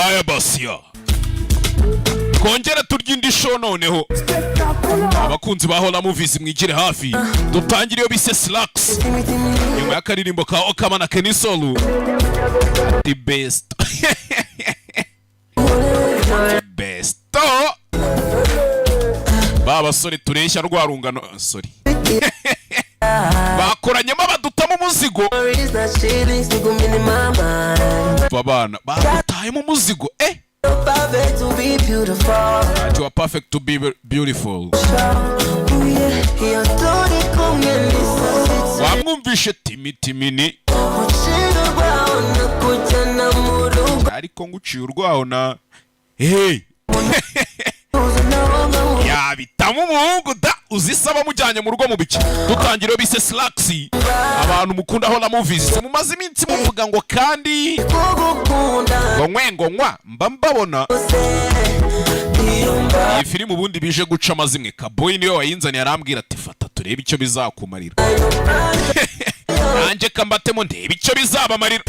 Haya basiya kongera turya indi show noneho abakunzi ba Hola Movies mwigire hafi dutangire yo bise Slacks nyuma y'akaririmbo ka Okama na Kenny Solu the best best baba sorry tureshya rwarungano sorry bakoranyemo badutamo umuzigo babana badutayemo umuzigo you are perfect to be beautiful wamwumvishe timitimini ariko nguciye urwaho na hey yabitamo umuhungu da uzisaba mujyanye mu rugo mu biki dutangire bise Slacks abantu mukunda Hola Movies mumaze iminsi muvuga ngo kandi ngo nkwa mba mbabona iyi filime ubundi bije guca amazimwe Kaboyi niyo wayinzaniye arambwira ati fata turebe icyo bizakumarira nanjye kambatemo ndebe icyo bizabamarira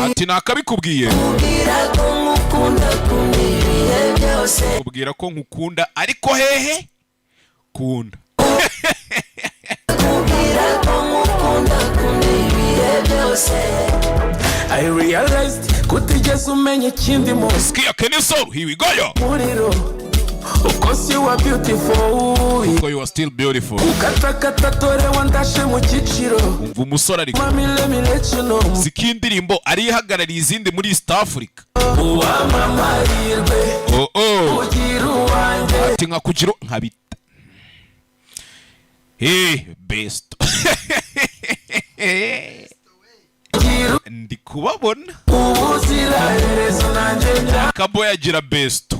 ati nakabikubwiye kubwira ko nkukunda ariko hehe kunda I realized kutigeze umenya ikindi mu Skia Kenny Solu here we go yo of course you are beautiful so you are still beautiful ukatakata tore wandashe mu kiciro umva umusore ariko mami let me let you know zikindirimbo ari ihagarariye izindi muri East Africa uwamamarirwe ugira uwanjye ati nkakugira nkabita best ndi kubabona ubuziraherezo nanjye Kaboyi agira best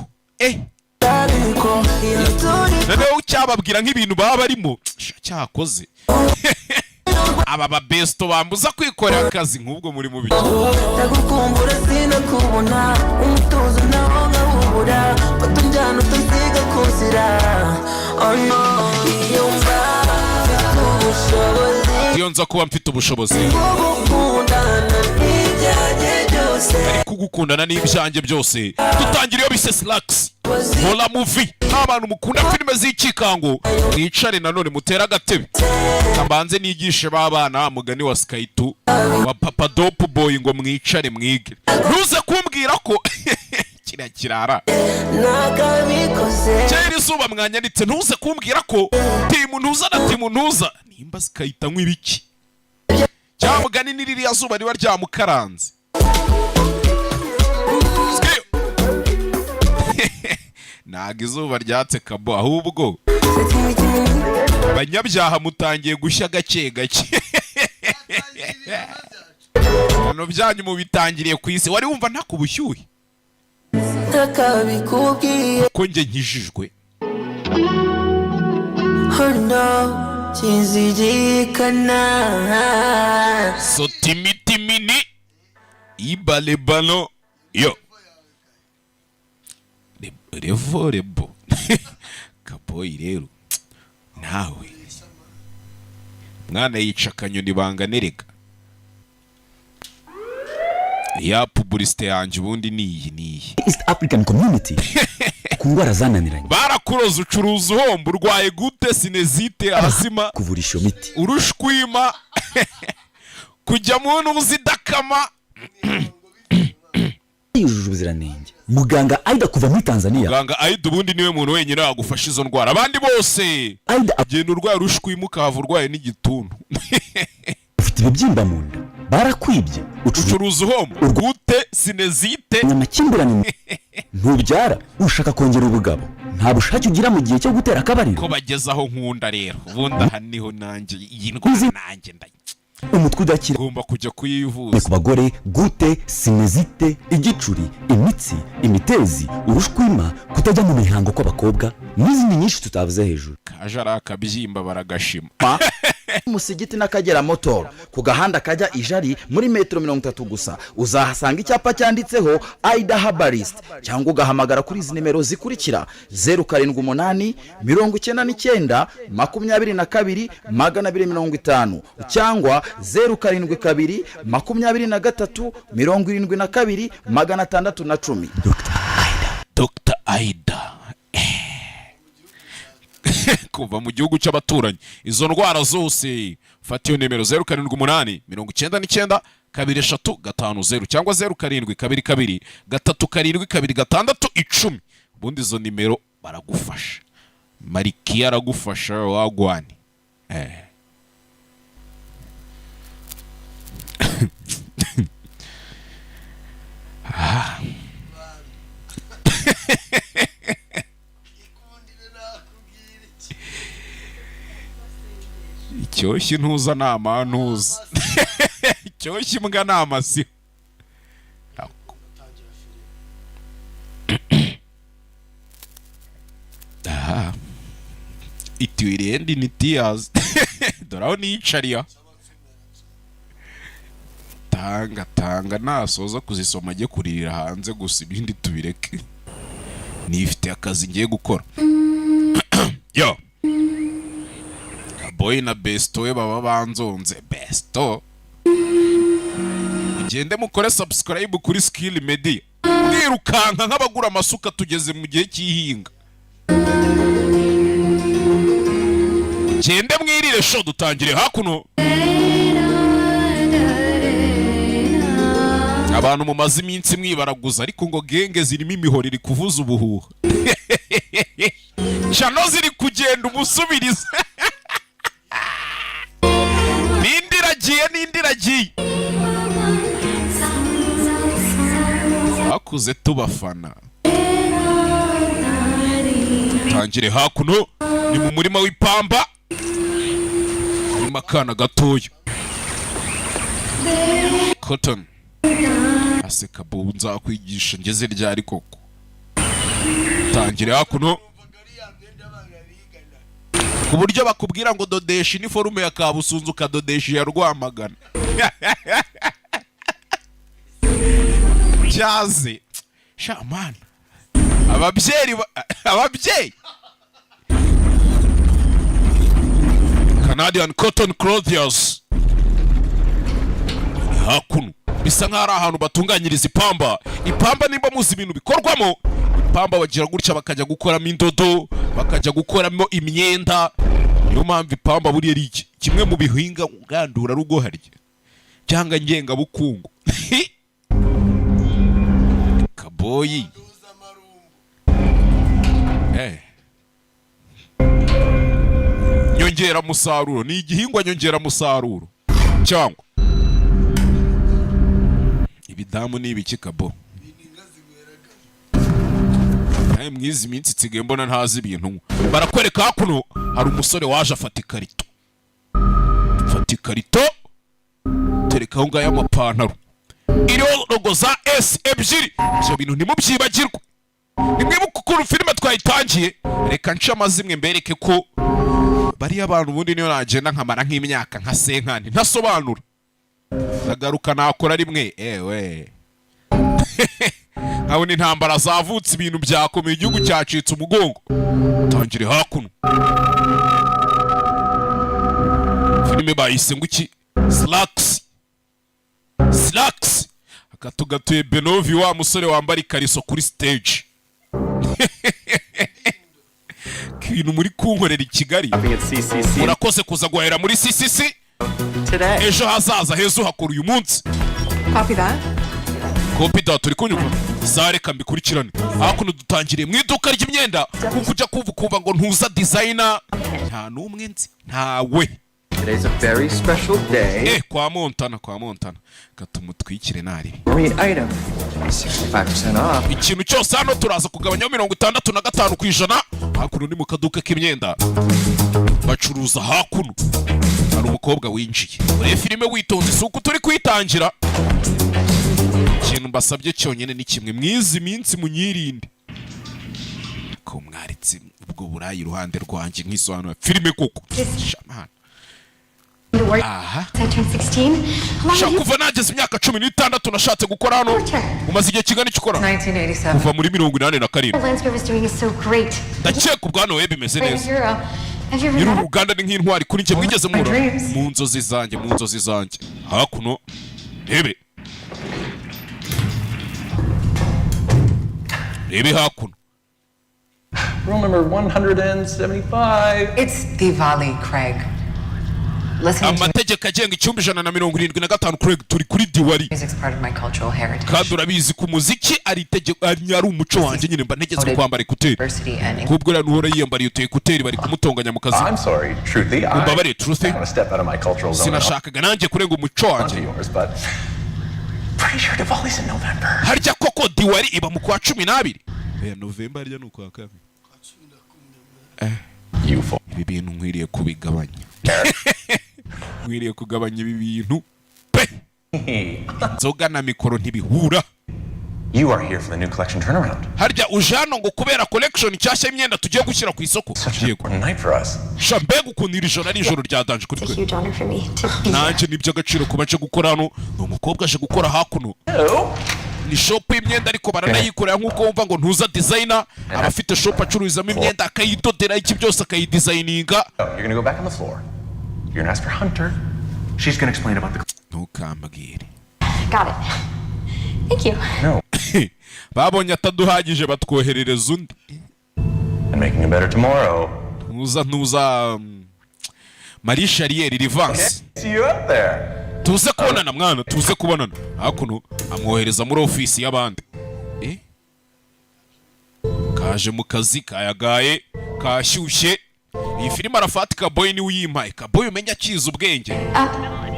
noneho cyababwira nk'ibintu baba barimo cyakoze aba ba besto bambuza kwikorera akazi nk'ubwo muri mu biki ndagukumbura sinakubona umutuzo naho nkabubura batunjyana utuziga kuzira iyo nza kuba mfite ubushobozi ari kugukundana n'ibyanjye byose dutangire iyo bise Slacks Hola Movie abantu mukunda filime z'ikikango mwicare nanone mutera agatebe kambanze nigishe babana mugani wa Skytu wa Papa Dope Boy ngo mwicare mwige ntuze kumbwira ko kirara cyari izuba mwanyanditse ntuze kumbwira ko timu ntuza na timu ntuza nimba Skyta nk'ibiki cyamugani niririya zuba riba ryamukaranze ntago izuba ryatse Kabo ahubwo abanyabyaha mutangiye gushya gake gake hano byanyu mubitangiriye ku isi wari wumva nta kubushyuhe ko njye nkijijwe so timitimini ibalebano yo revo Kaboyi rero nawe mwana yica akanyoni banganereka ya publicité yanjye ubundi niyi East African Community kungwara zananiranye barakuroza ucuruza uhomba urwaye gute sinezite asima kuvurisha miti urushwima kujya mu nuzidakama yujuje ubuziranenge muganga Aida kuva muri Tanzania muganga Aida ubundi niwe muntu wenyine wagufasha izo ndwara abandi bose Aida agenda urwaye urushwima ukahava urwaye n'igituntu ufite ibibyimba mu nda barakwibye ucuruza uhomba gute sinezite amakimbirane ntubyara ushaka kongera ubugabo nta bushake ugira mu gihe cyo gutera akabariro ko bagezaho nkunda rero ubundi aha niho nanjye iyi ndwara nanjye umutwe udakira ugomba kujya kuyivuza ku bagore gute sinezite igicuri imitsi imitezi urushwima kutajya mu mihango kw'abakobwa n'izindi nyinshi tutavuze hejuru kaje ari akabyimba baragashima Musigiti n'Akagera Motor ku gahanda kajya Ijari muri metero 30 gusa uzahasanga icyapa cyanditseho Aida Herbalist cyangwa ugahamagara kuri izi nimero zikurikira 078 99 22 250 cyangwa 072 23 72 610. Dr. Aida kuva mu gihugu cy'abaturanyi. Izo ndwara zose fata iyo nimero 078 99 2350 cyangwa 0722 372 ubundi izo nimero baragufasha. Marikia aragufasha wagwani. Icyoshye ntuza nama ntuza. Icyoshye mbwa nama si. Ituirendi ni tears. Doraho nicariya. Tanga nasoza kuzisoma ajye kuririra hanze gusa ibindi tubireke. Nifite akazi ngiye gukora. Yo. Boy na Besto we baba banzonze. Besto ugende mukore subscribe kuri Skill Media. Mwirukanka nk'abagura amasuka tugeze mu gihe cy'ihinga. Gende mwirire show dutangire hakuno. Abantu mu mazi iminsi mwibaraguza ariko ngo genge zirimo imihoro iri kuvuza ubuhuha. Chano ziri kugenda umusubiriza. Nindiragiye hakuze tubafana. Tangire hakuno ni mu murima w'ipamba mu makana gatoya. Cotton aseka bunza kwigisha ngeze ryari koko. Tangire hakuno ku buryo bakubwira ngo dodesha iniforume ya Kabusunzu ukadodesha ya Rwamagana. Jaze shaman ababyeyi Canadian Cotton Clothiers hakuno bisa nk'ari ahantu batunganyiriza ipamba nimba muzi ibintu bikorwamo ipamba bagira gutya bakajya gukoramo indodo bakajya gukoramo imyenda. Niyo mpamvu ipamba buri ari kimwe mu bihinga ngandura rugo harya cyangwa ngenga bukungu. Kaboyi nyongera musaruro ni igihingwa nyongera musaruro cyangwa ibidamu n'ibiki kabo. Mwizi minsi tsigaye mbona ntazi ibintu. Barakwereka hakuno hari umusore waje afata ikarito terekaho ngayo amapantaro iriho logo za S ebyiri. Ibyo bintu ntimubyibagirwe. Nimwibuka ukuntu filime twayitangiye. Reka nce amazimwe mbereke ko bari abantu ubundi niyo nagenda nkamara nk'imyaka nka senkani ntasobanura. Nagaruka nakora rimwe Abone intambara zavutse ibintu byakomeye igihugu cyacitse umugongo. Tangire hakuno. Filime bayise ngo iki? Slacks. Akatugatuye Benovi wa musore wambara ikariso kuri stage. Kintu muri kunkorera i Kigali. Murakoze kuza guhera muri CCC. Ejo hazaza hezo hakora uyu munsi. Copy that. Copy that turi kunyuka. Zareka mbikurikirane. Hakuno dutangiriye mu iduka ry'imyenda kuko ujya kuva ngo ntuza designer. Nta numwe nzi. Ntawe. Today's a very special day. Kwa Montana. Katumutwikire nari. Green item. 65% off. Ikintu cyose hano turaza kugabanya 65% hakuno ni mu kaduka k'imyenda. Bacuruza hakuno. Hari umukobwa winjiye. Ure filime witonze suko turi kwitangira. Ikintu mbasabye cyonyine ni kimwe mwizi minsi munyirinde. Ko mwaritse ubwo burayi iruhande rwanjye nk'isobanura filime koko. Shamana. aha kuva nageze imyaka 16 nashatse gukora hano. Umaze igihe kingana iki ukora? 1987. Kuva muri 87. Ndakeka ubwana we bimeze neza. Nyiri uruganda ni nk'intwari kuri njye mwigeze mura mu nzozi zanjye hakuno rebe hakuno. Room number 175. It's Diwali, Craig. Listening to Amategeko agenga 175 Craig, turi kuri Diwali. music's part of my cultural heritage. Kandi urabizi ku muziki ari itegeko ari umuco wanjye nyine mba ntegetswe kwambara ekuteri. Diversity and Kubwo rero nuhora yiyambariye utu ekuteri bari kumutonganya mu kazi. I'm sorry, Truthy. Umbabare Truthy. I'm gonna step out of my cultural zone. Sinashakaga nanjye kurenga umuco wanjye. Yours, but pretty sure Diwali's in November. Harya koko Diwali iba mu kwa 12. November harya nuko akame. You fool. Ibi bintu nkwiriye kubigabanya. Nkwiriye kugabanya ibi bintu. Nzoga na mikoro ntibihura. You are here for the new collection turnaround. Harya ujano ngo kubera collection cyashya imyenda tugiye gushyira ku isoko. Such an important night for us. Shambega ukuntu iri joro ari ijoro ryadanje kuri twe. Huge honor for me to be Nanjye niby'agaciro kuba nje gukora hano. Ni umukobwa aje gukora hakuno. Hello. Ni shop y'imyenda ariko baranayikorera nk'uko wumva ngo ntuza designer. Abafite shop acururizamo imyenda akayidodera iki byose akayidesigninga. You're gonna go back on the floor. You're gonna ask for Hunter. She's gonna explain about the. Ntukambwire. got it. Thank you. No. Babonye ataduhagije batwoherereza undi. And making a better tomorrow. Ntuza Marie Charrière Rivance. See you up there. Tuze kubonana mwana, tuze kubonana. Hakuno amwohereza muri ofisi y'abandi. Kaje mu kazi kayagaye, kashyushye. Iyi filime arafatika boy ni uyimpaye. Kaboy umenya akiza ubwenge.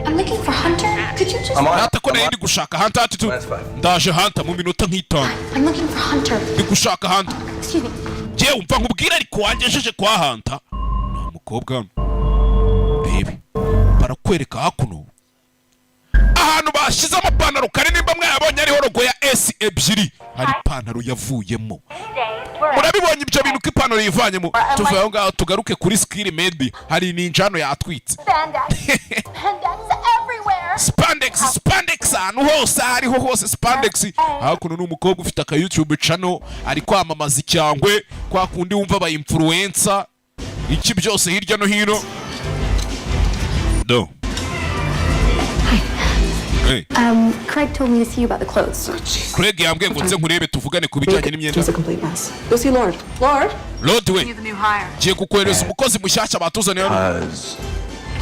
I'm looking for Hunter. Could you just... Hata ko nari ndi gushaka Hunter ati ndaje Hunter mu minota nk'itanu. I'm looking for Hunter. Ndi gushaka Hunter. Excuse me. Je umva nkubwira ariko wangejeje kwa Hunter. Na mukobwa hano. Baby. Barakwereka hakuno. Ahantu bashize amapantaro kare nimba mwayabonye ariho logo ya S ebyiri. Hari ipantaro yavuyemo. Murabibonye ibyo bintu ko ipantaro yivanyemo. Tuvuye aho ngaho tugaruke kuri Skill Made. Hari ninjano yatwitse. Spandex ahantu hose hariho hose Spandex. Hakuno n'umukobwa ufite aka YouTube channel ari kwamamaza icyangwe kwa kundi wumva ba influencer iki byose hirya no hino. Do. Hey. Craig told me to see you about the clothes. Craig yambwiye ngo nze nkurebe tuvugane ku bijyanye n'imyenda. It's a complete mess. Go see Lord. Lord? Lord we. Giye kukohereza umukozi mushyashya batuzaniye hano.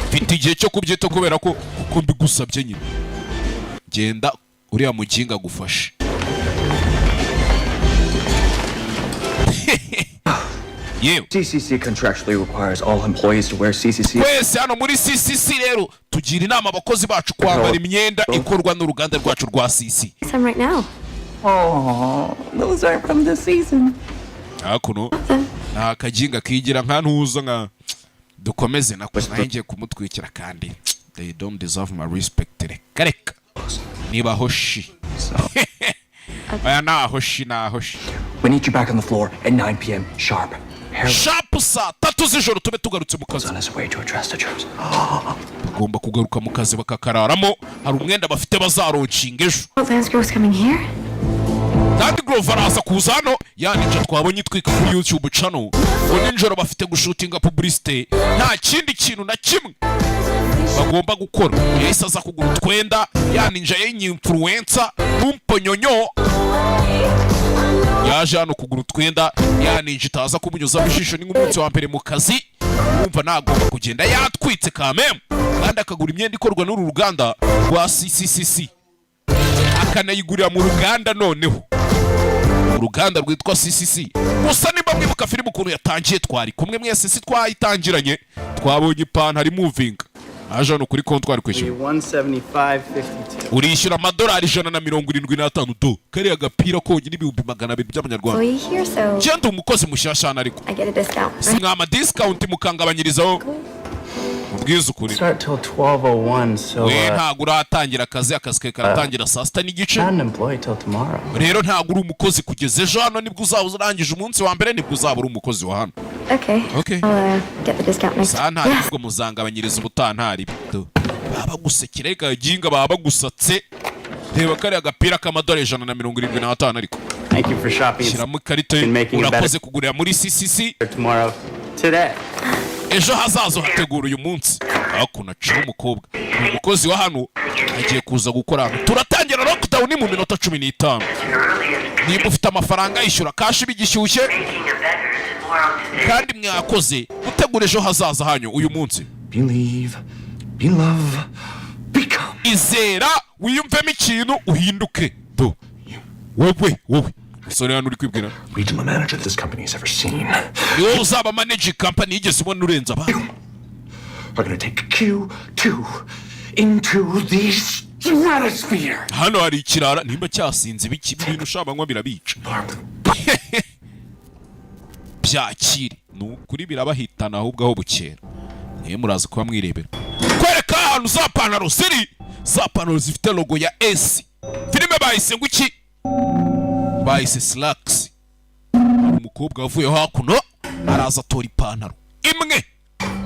Mfite igihe cyo kubyita kubera ko kuko mbigusabye nyine. Genda uriya muginga gufasha. Yewe. CCC contractually requires all employees to wear CCC. Kwese hano muri CCC rero tugira inama abakozi bacu kwambara imyenda ikorwa n'uruganda rwacu rwa CC. Some right now. Oh, those aren't from this season. Hakuno nta kaginga kigira nka ntuza nka dukomeze nakuzahingiye kumutwikira kandi they don't deserve my respect. Kareka niba hoshi aya nahoshi. We need you back on the floor at 9 p.m. sharp. Sharp saa 3 z'ijoro tube tugarutse mu kazi. On his way to address the troops. Bagomba kugaruka mu kazi bakakararamo. Hari umwenda bafite bazaronshinga ejo. Lance Grove's coming here? Kandi Grove araza kuza hano yanije twabonye itwika kuri YouTube channel. Ngo ninjoro bafite gushutinga publicité. Nta kindi kintu na kimwe bagomba gukora. Yahise aza kugura utwenda yaninja yenye influencer n'umponyonyo. Yaje hano kugura utwenda yaninja itaza kumunyuza ijisho ni nk'umunsi wa mbere mu kazi. Umva nagomba kugenda yatwitse kameme. Kandi akagura imyenda ikorwa n'uru ruganda rwa CCC. Akanayigurira mu ruganda noneho. Uruganda rwitwa CCC. Gusa nimba mwibuka filime ukuntu yatangiye twari kumwe mwese si twayitangiranye. Twabonye ipantaro moving. Aje hano kuri kontwari kwishyura 175.52. urishyura amadolari 175 do. Kariya gapira konyine ibihumbi 200 by'amanyarwanda. Will you hear so? Genda umukozi mushyashya hano ariko. I get a discount. Si mwama discount mukangabanyirizaho. Ubwiza ukuri. Start till 12:01, so We ntago uratangira akazi ke karatangira saa 6 n'igice. not an employee till tomorrow. Rero ntago uri umukozi kugeza ejo hano nibwo uzaba urangije umunsi wa mbere nibwo uzaba uri umukozi wa hano. Okay. Okay. I'll get the discount next. Santari ubwo muzangabanyiriza ubutantari bito. Baba gusekera reka ginga baba gusatse. Reba kare agapira k'amadolari 175 ariko. Thank you for shopping. Shiramo ikarita urakoze kugurira muri CCC Tomorrow. Today. ejo hazazo hategura uyu munsi. Hakuna cyo umukobwa. Umukozi wa hano agiye kuza gukora hano. Turatangira lockdown mu minota 15. Niba ufite amafaranga yishyura kashi bigishyushye kandi mwakoze gutegura ejo hazaza hanyu uyu munsi. Believe, be love, become. Izera wiyumvemo ikintu uhinduke. Do wowe musore hano uri kwibwira Regional manager this company has ever seen. niwe uzaba manage company yigeze ubona urenza abantu. Are gonna take Q2 into the stratosphere. Hano hari ikirara nimba cyasinze ibiki bintu shabanywa birabica. Byakire nukuri birabahitana ahubwo aho bukera. Niye muraza kuba mwirebera. Kwereka ahantu za pantaro ziri. Za pantaro zifite logo ya S. Filime bahise nguki. Bahise Slacks. Umukobwa wavuye hakuno araza tora ipantaro. Imwe.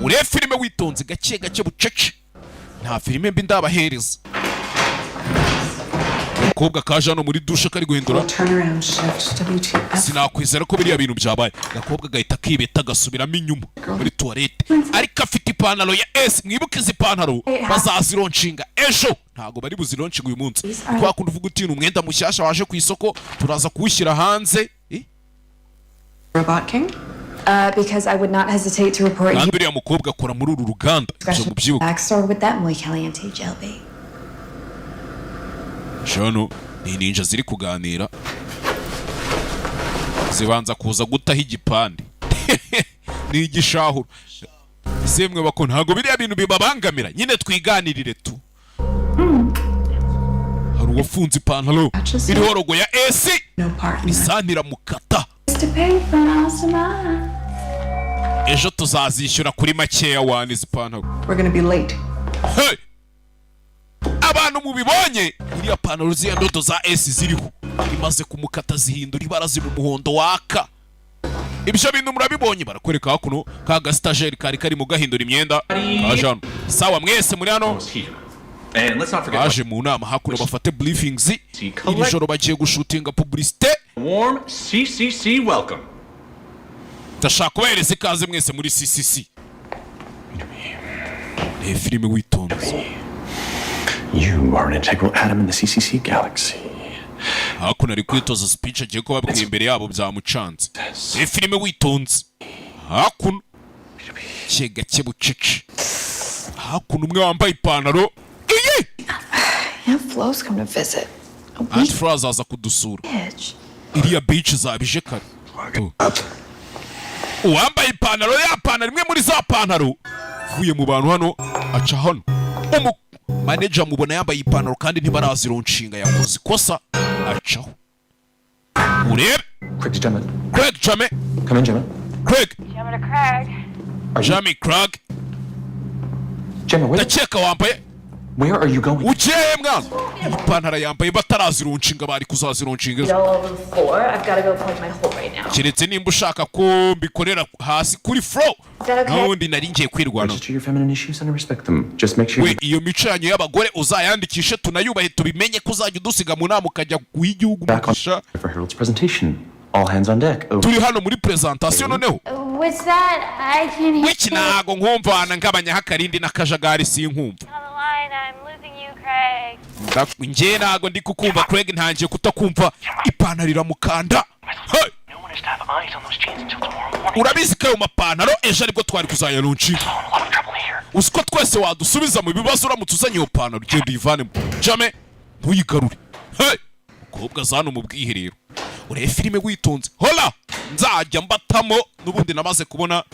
Ure filime witonze gake bucece. Nta filime mbi ndabahereza. Umukobwa kaje hano muri dushe kari guhindura. Sinakwizera ko biriya bintu byabaye. Gakobwa gahita kibeta gasubiramo inyuma muri toilette. Ariko afite ipantaro ya S. Mwibuke izi pantaro bazazironshinga ejo. Ntago bari buzironshinga uyu munsi. Kwa kundi uvuga uti umwenda mushyashya waje ku isoko turaza kuwushyira hanze. Robot King? Because I would not hesitate to report you. Kandi uriya mukobwa akora muri uru ruganda. Byo mubyibuka. Backstory with that Muy Caliente Jelby. Shano ni ninja ziri kuganira. Zibanza kuza gutaho igipande. Ni igishahuro. Semwe bako ntago biriya bintu bibabangamira. Nyine twiganirire tu. Hari uwafunze ipantaro iriho logo ya S. Isanira mukata. Ejo tuzazishyura kuri makeya wani izi pantaro. We're gonna be late. Hey! Abantu mubibonye iriya pantaro ziya ndoto za S ziriho imaze kumukata zihindura ibara ziri umuhondo waka. Ibyo bintu murabibonye barakwereka hakuno kaga stagiaire kari mu gahindura imyenda. Ajano sawa mwese muri hano. And let's not forget Baje mu nama hakuno bafate briefings. Iri joro bagiye gushutinga publicité. warm CCC welcome. Ndashaka kubahereza ikaze mwese muri CCC. Ni filime witonze. You are an integral atom in the CCC galaxy. Hakuno ari kwitoza speech agiye kubabwira imbere yabo byamucanze. Ni filime witonze. Hakuno gake bucece. Hakuno umwe wambaye ipantaro. Yeah, Flo's come to visit. Aunt Froz aza kudusura. Iriya beach zabije kare. Uwambaye ipantaro ya pantaro imwe muri za pantaro. Vuye mu bantu hano aca hano. Manager mubona yambaye ipantaro kandi ntibarazironshinga yakoze ikosa acaho. Urebe Craig Jame. Come in, Gemma. Craig. Gemma to Craig. Jamie Craig. Gemma, Ndakeka wambaye. where are you going? Ugiye mwana. Ipantaro yambaye batarazironshinga bari kuzazironshinga. Kiretse nimba ushaka ko mbikorera hasi kuri floor. N'ubundi nari ngiye kwirwana. Register your feminine issues and respect them. Just make sure. We iyo micanyo y'abagore uzayandikishe tunayubahe tubimenye ko uzajya udusiga mu nama ukajya kuyigihugu mugisha. For Harold's presentation. All hands on deck. Over. Turi hano muri presentation noneho. What's that? I can't hear. Wiki nago nkumvana nk'abanyahakarindi n'akajagari sinkumva. I'm losing you, Craig. Nje nago ndi kukumva Craig ntangiye kutakumva ipantaro iramukanda. Hey! No one is to have eyes on those chains until tomorrow morning. Urabizi ko ayo mapantaro ejo aribwo twari kuzayaronshinga. A lot of trouble here. Usiko twese wadusubiza mu bibazo uramutse uzanye iyo pantaro genda uyivanemo. Jame ntuyigarure. Hey! Mukobwa zano mu bwiherero. Urebe filime witonze. Hola! Nzajya mbatamo n'ubundi namaze kubona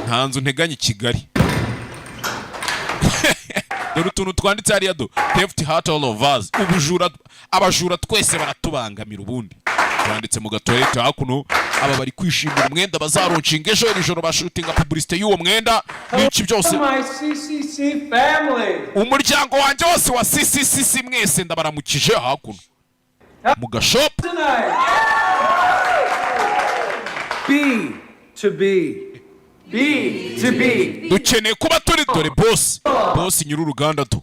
nta nzu nteganye i Kigali. Dore utuntu twanditse hariya do theft heart all of us. Abajura twese baratubangamira ubundi. Twanditse mu gatoilette hakuno aba bari kwishimira umwenda bazaronshinga ejo ijoro bashutinga publicité y'uwo mwenda n'iki byose. Umuryango wanjye wose wa CCC mwese ndabaramukije hakuno. Mu gashop. B, to be. Be to be. dukeneye kuba turi dore boss nyiri uruganda tu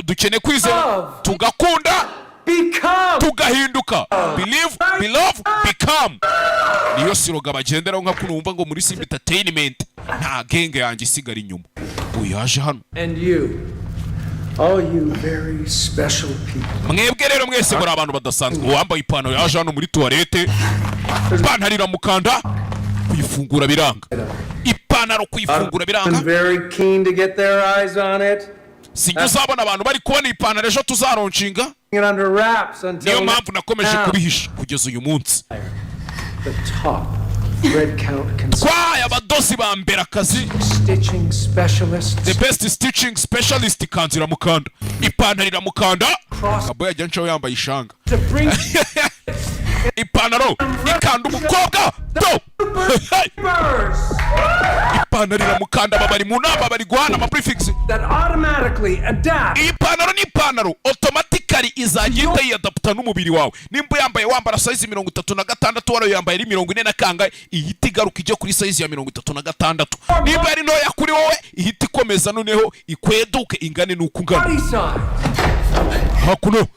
dukeneye kwizera tugakunda tugahinduka. Believe, belove, become. Niyo siroga bagenderaho nka kuno wumva ngo muri Simba Entertainment nta genge yanjye isigara inyuma. Uyaje hano. And you. All you very special people. Mwebwe rero mwese muri abantu badasanzwe. Wambaye ipantaro yaje hano muri toilette. Ipantaro iramukanda. Kuyifungura biranga. Ipantaro kuyifungura biranga. I'm very keen to get their eyes on it. Sinjye uzabona abantu bari kubona ipantaro ejo tuzaronshinga. Niyo mpamvu nakomeje kubihisha kugeza uyu munsi. Twaye abadozi ba mbere akazi. The best stitching specialist kanzira mukanda. Ipantaro iramukanda. Kabo yajya ncaho yambaye ishanga. Ipantaro ikanda umukobwa. Ipantaro iramukanda babari mu nama bari guhana ama prefix. Ipantaro ni ipantaro automatically izagenda yadapta n'umubiri wawe. Nimba yambaye wambara size 36 waro yambaye 40 na kanga ihita igaruka ije kuri size ya 36. Nimba ari ntoya kuri wowe ihita ikomeza noneho ikweduke ingane nuko ungana. Hakuno.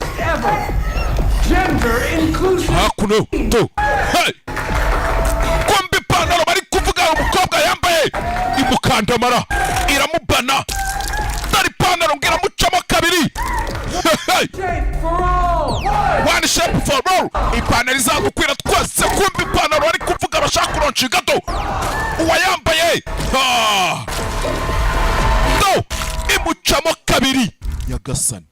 Gender inclusive. Hakuno. To. Hey. Kombi ipantaro bari kuvuga umukobwa yambaye imukandamara iramubana. Dari ipantaro ngira mucamo kabiri. One shape for all. Ipantaro izagukwira twese kumbi ipantaro bari kuvuga bashaka kuronca gato. Uwayambaye. To. Imucamo kabiri. Nyagasani.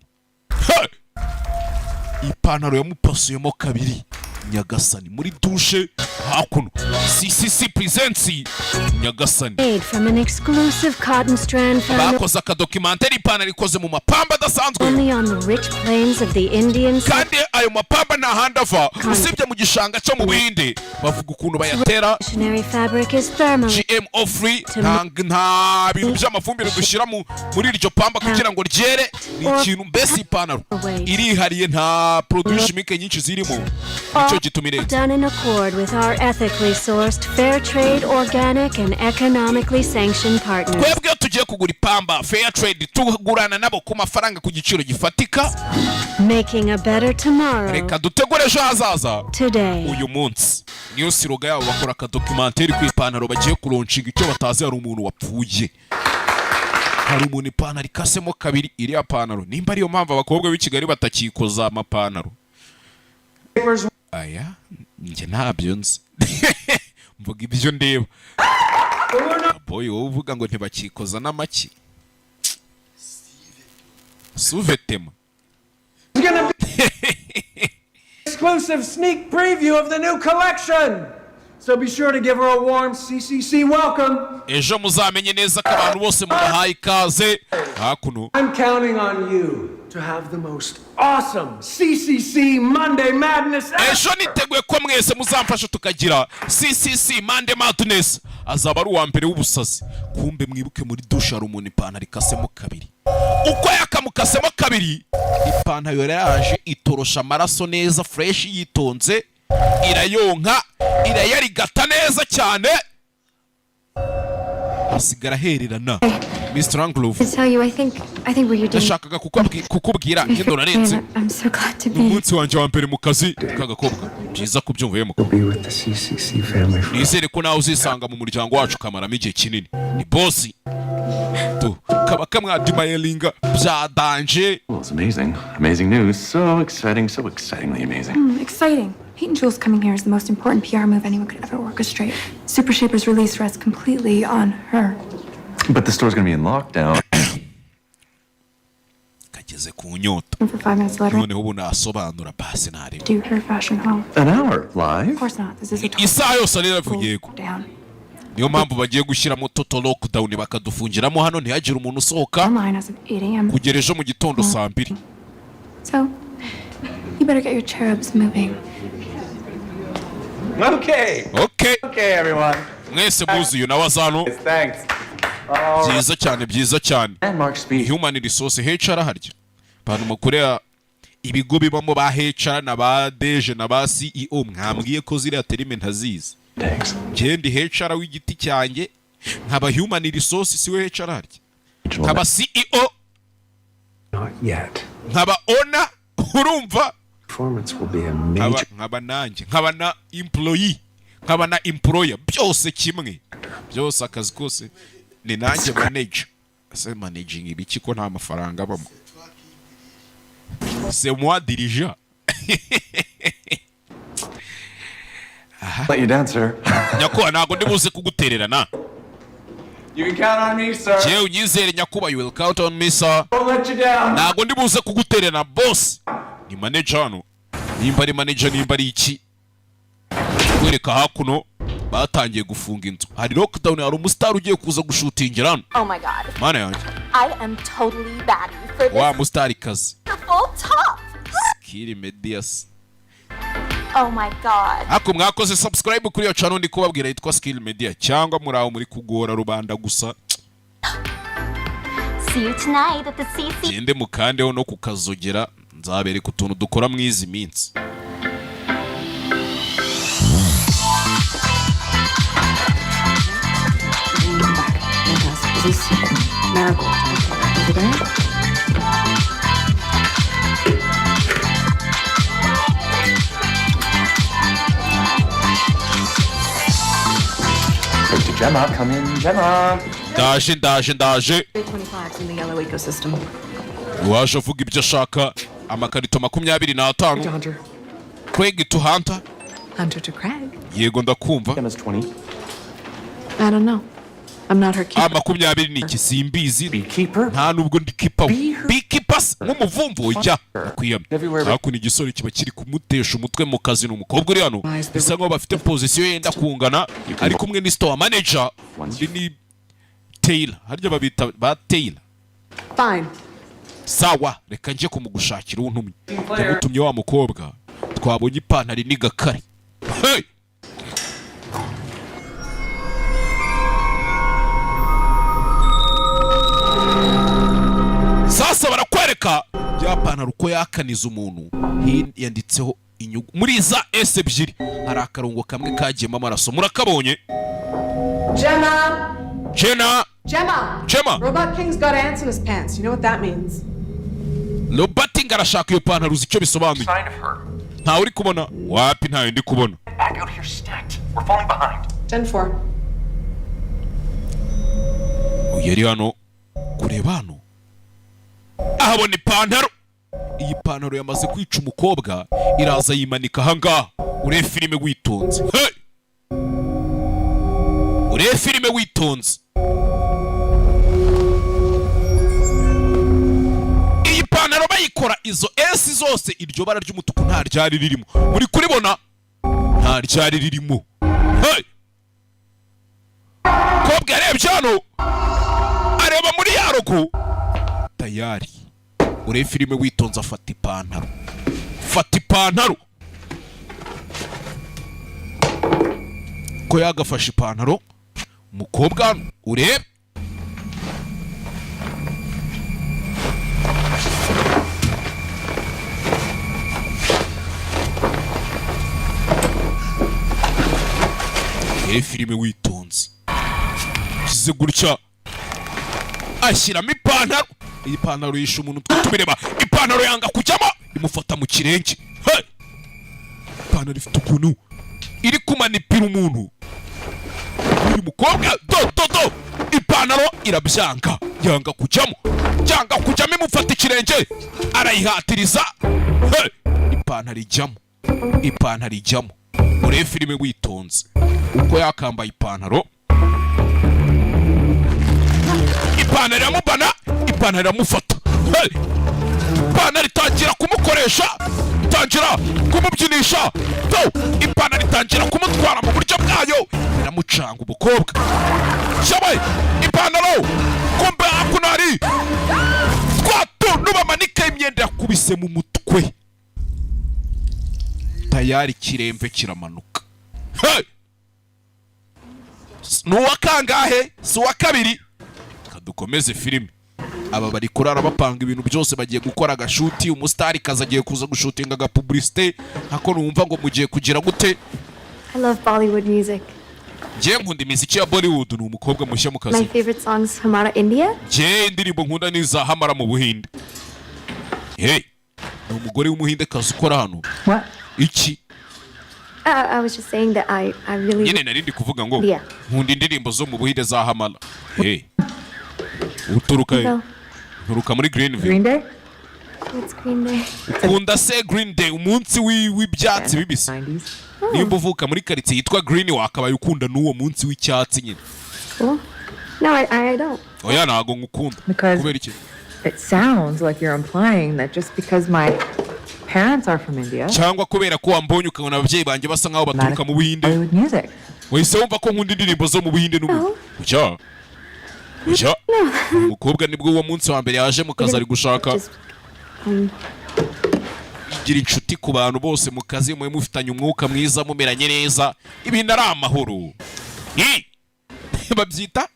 Ipantaro yamupasuyemo kabiri. Nyagasani muri douche hakuno. CCC presents Nyagasani. Made from an exclusive cotton strand found bakoze akadocumentary ipantaro ikoze mu mapamba adasanzwe. Only on the rich plains of the Indian. Kandi ayo mapamba na handava usibye mu gishanga cyo mu Buhinde bavuga ukuntu bayatera. Fabric is thermal. GMO free nta bintu by'amafumbire dushira muri iryo pamba kugira ngo ryere. Ni ikintu mbese ipantaro irihariye nta produit chimique nyinshi zirimo. Done in accord with our ethically sourced, fair trade, organic, and economically sanctioned partners. Kwebwe tugiye kugura ipamba fair trade tugurana nabo ku mafaranga ku giciro gifatika. Making a better tomorrow. Reka dutegure ejo hazaza. Today. Uyu munsi niyo siroga yabo bakora akadocumentary ku ipantaro bagiye kuronshinga icyo batazi hari umuntu wapfuye. Hari umuntu ipantaro ikasemo kabiri iriya pantaro. Nimba ariyo mpamvu abakobwa b'i Kigali batakikoza amapantaro. Aya njye ntabyo nzi. Mvuga ibyo ndeba. Boy wowe uvuga ngo ntibakikoza n'amaki. Suvetema. Exclusive sneak preview of the new collection. So be sure to give her a warm CCC welcome. Ejo muzamenye neza ko abantu bose mubahaye ikaze hakuno. I'm counting on you to have the most awesome CCC Monday Madness. Ejo niteguye ko mwese muzamfasha tukagira CCC Monday Madness. Azaba ari uwa mbere w'ubusazi. Kumbe mwibuke muri douche hari umuntu ipantaro ikasemo kabiri. Uko yakamukasemo kabiri ipantaro yaraje itorosha amaraso neza fresh yitonze. Irayonka irayarigata neza cyane asigara hererana. Mr. Anglove ndashakaga kukubwira ngendo narenze umunsi wanjye wa mbere mu kazi k'agakobwa byiza kubyumvuyemo. Nizere ko nawe uzisanga mu muryango wacu kamaramo igihe kinini. Ni bosi tu kaba kamwadimayelinga bya danje. It's amazing. Amazing news. So excitingly amazing. Exciting. Pete and Jules coming here is the most important PR move anyone could ever orchestrate. Super Shaper's release rests completely on her. But the store's gonna be in lockdown. Kageze ku nyota. And for 5 minutes later, noneho ubu nasobanura basi nare. do her fashion haul. An hour live? Of course not. This is a isaha yose riravuye ko. down. Niyo mpamvu bagiye gushyiramo total lockdown bakadufungiramo hano ntihagire umuntu usohoka Online as of 8 a.m. kugera ejo mu gitondo saa 2. So, you better get your cherubs moving. Okay, everyone. Mwese muzuye na wazano. Thanks. Byiza cyane. Landmark speed. Human resource HR harya. Bantu mukorera ibigo bibamo ba HR na ba DG na ba CEO mwambwiye ko ziriya terime ntazizi. Thanks. Jendi HR w'igiti cyanjye nkaba human resource siwe HR arya nkaba CEO Not yet. nkaba owner urumva Performance will be a major. nkaba nanjye nkaba na employee nkaba na employer byose kimwe byose akazi kose ni nanjye manager ase managing ibiki ko nta mafaranga abamo c'est moi dirigeant. Let you down, sir. Nyakuba ntago ndibuze kugutererana. You can count on me, sir. Jewe unyizere Nyakuba, you will count on me, sir. Don't let you down. Ntago ndibuze kugutererana boss. Ni manager hano. Nimba ari manager nimba ari iki. Kwereka hakuno batangiye gufunga inzu. Hari lockdown, hari umustar ugiye kuza gushutingira hano. Oh my god. Mana yanjye. I am totally batty for this. Wa mustari kazi. Full top. Kiri Medias. Oh my god. Ako mwakoze subscribe kuri yo channel ndi kubabwira yitwa Skill Media cyangwa muraho muri kugora rubanda gusa. See you tonight at the CC. Gende mukandeho no kukazogera nzabereka utuntu dukora mwizi minsi. Gemma, come in, Gemma. Ndaje. 25 in the yellow ecosystem. Waje avuga ibyo ashaka amakarito 25. Hunter. Craig to Hunter. Hunter to Craig. Yego ndakumva. Gemma's 20. I don't know. I'm not her keeper. 20 ni kisimbizi. Beekeeper? Nta nubwo ndi keeper. Beekeepers nk'umuvumvu ujya kwiyamye. Hakuno igisore kiba kiri kumutesha umutwe mu kazi n'umukobwa uri hano. Bisa nkaho bafite position yenda kungana ari kumwe ni store manager. Ni Taylor. Harya babita ba Taylor. Fine. Sawa, reka nje kumugushakira untumye. Ndagutumye wa mukobwa. Twabonye ipantaro ni gakare. Hey! Sasa barakwereka ya pantaro uko yakaniza umuntu. Yanditseho inyugu muri za S ebyiri hari akarongo kamwe kagiyemo amaraso. Murakabonye? Gemma. Robot King's got ants in his pants. You know what that means? Robot King arashaka iyo pantaro uzi icyo bisobanuye. Sign of her. Ntawe uri kubona? Wapi ntawe ndi kubona. Back out here stacked. We're falling behind. 10-4. Yari hano kureba hano. Ahabona ipantaro. Iyi pantaro yamaze kwica umukobwa iraza yimanika ahangaha. Ure filime witonze. Hey! Ure filime witonze. Iyi pantaro bayikora izo S zose iryo bara ry'umutuku nta ryari ririmo. Muri kuribona? Nta ryari ririmo. Hey! Kobwa yarebye hano. Areba muri yarugu. Tayari. Ure filime witonze afata ipantaro. Ko yagafashe ipantaro umukobwa urebe. Ure filime witonze. Kize gutya ashyiramo ipantaro. Iyi pantaro yishe umuntu twitubireba. Ipantaro yanga kujyamo imufata mu kirenge. Hey! Ipantaro ifite ukuntu iri kumanipira umuntu. Uyu mukobwa do ipantaro irabyanga yanga kujyamo. Yanga kujyamo imufata ikirenge arayihatiriza. Hey! Ipantaro ijyamo. Ure filime witonze uko yakambaye ipantaro. Ipantaro iramubana, ipantaro iramufata. Hey! Ipantaro itangira kumukoresha, itangira kumubyinisha. Ipantaro itangira kumutwara mu buryo bwayo. Iramucanga umukobwa. Shabaye ipantaro kumbe hakunari. Twatu bamanika imyenda yakubise mu mutwe. Tayari kiremve kiramanuka. Hey! Nuwa kangahe? Si wa kabiri. Dukomeze filime. Aba bari kurara bapanga ibintu byose bagiye gukora agashuti. Umustar kaza agiye kuza gushutinga aga publicité. Hako numva ngo mugiye kugira gute? I love Bollywood music. Je nkunda imiziki ya Bollywood, ni umukobwa mushya mu My kazi. favorite songs Hamara India. Je indirimbo nkunda ni za Hamara mu Buhinde. Hey, ni umugore w'umuhinde kazi ukora hano. What? Iki? I was just saying that I really. Nyine narindi kuvuga ngo Yeah. nkunda indirimbo zo mu Buhinde za Hamara. Hey. Uturuka No. Uturuka muri Greenville. Green Day? What's Green Day? Ukunda se Green Day, umunsi w'ibyatsi bibisi. 90s. Nimba uvuka muri quartier yitwa Green wakabaye ukunda n'uwo munsi w'icyatsi nyine. Cool. No, I don't. Oya ntago ngukunda. Because- Kubera iki? It sounds like you're implying that just because my parents are from India, Cyangwa kubera ko wambonye ukabona ababyeyi banjye basa nkaho baturuka mu Buhinde. Bollywood music. Wese wumva ko nkunda indirimbo zo mu Buhinde n'ubu. Ujya. Ujya. Umukobwa nibwo uwo munsi wa mbere yaje mu kazi ari gushaka. Just, um, Gira inshuti ku bantu bose mu kazi mwe mufitanye umwuka mwiza mumeranye neza. Ibintu ari amahoro. Babyita